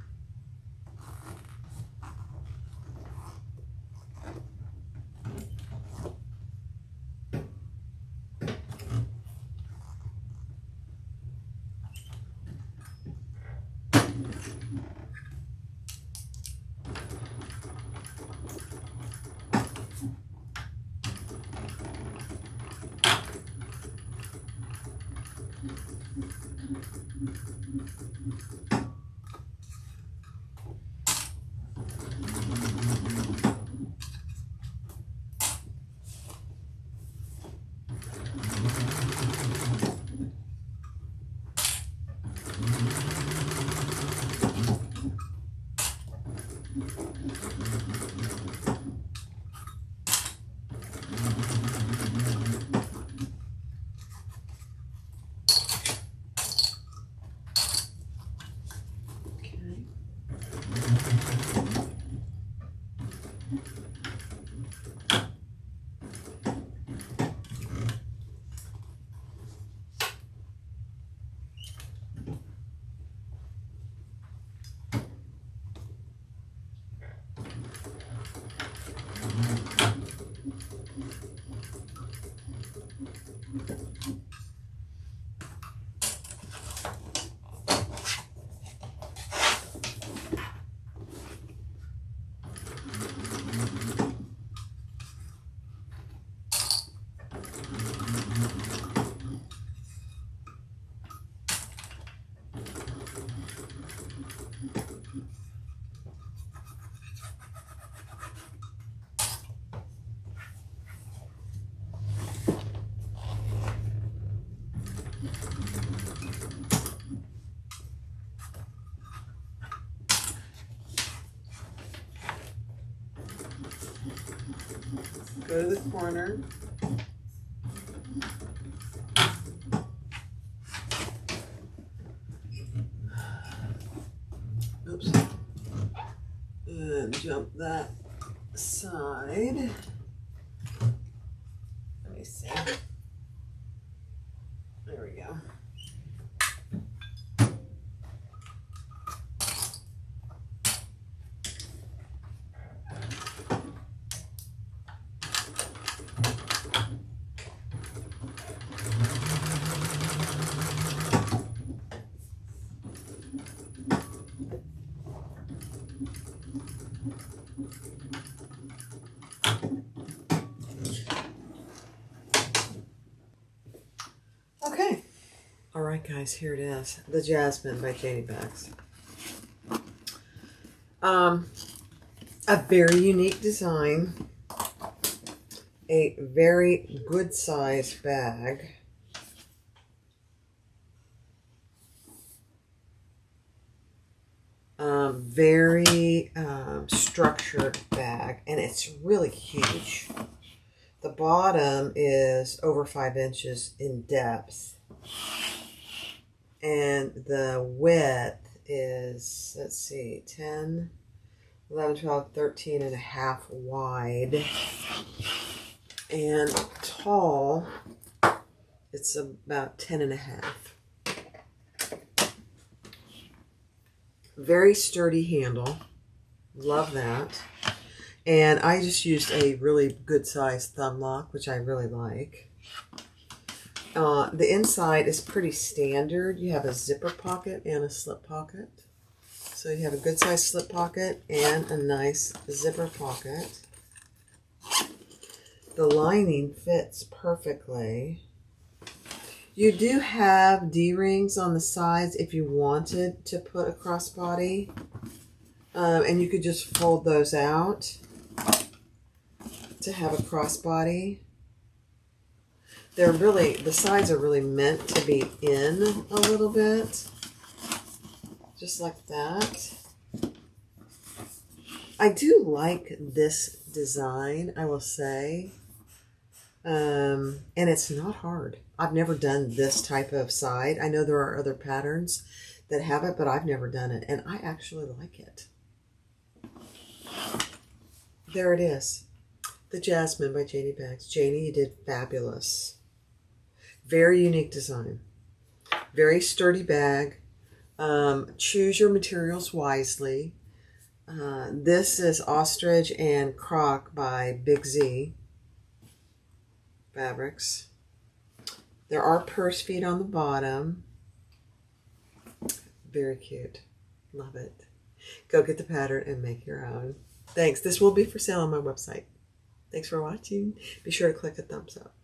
Go to the corner. Oops. And jump that side. Let me see. There we go. Okay. All right, guys, here it is. The Jasmine by Janie Bags. A very unique design. A very good size bag. Very structured bag, and it's really huge. The bottom is over 5 inches in depth, and the width is, let's see, 10, 11, 12, 13 and a half wide, and tall, it's about 10 and a half. Very sturdy handle. Love that. And I just used a really good size thumb lock, which I really like. The inside is pretty standard. You have a zipper pocket and a slip pocket. So you have a good size slip pocket and a nice zipper pocket. The lining fits perfectly. You do have D-rings on the sides if you wanted to put a crossbody. And you could just fold those out to have a crossbody. They're really, the sides are really meant to be in a little bit. Just like that. I do like this design, I will say. And it's not hard. I've never done this type of side. I know there are other patterns that have it, but I've never done it, and I actually like it. There it is. The Jasmine by Janie Bags. Janie, you did fabulous. Very unique design. Very sturdy bag. Choose your materials wisely. This is Ostrich and Croc by Big Z Fabrics. There are purse feet on the bottom. Very cute. Love it. Go get the pattern and make your own. Thanks. This will be for sale on my website. Thanks for watching. Be sure to click a thumbs up.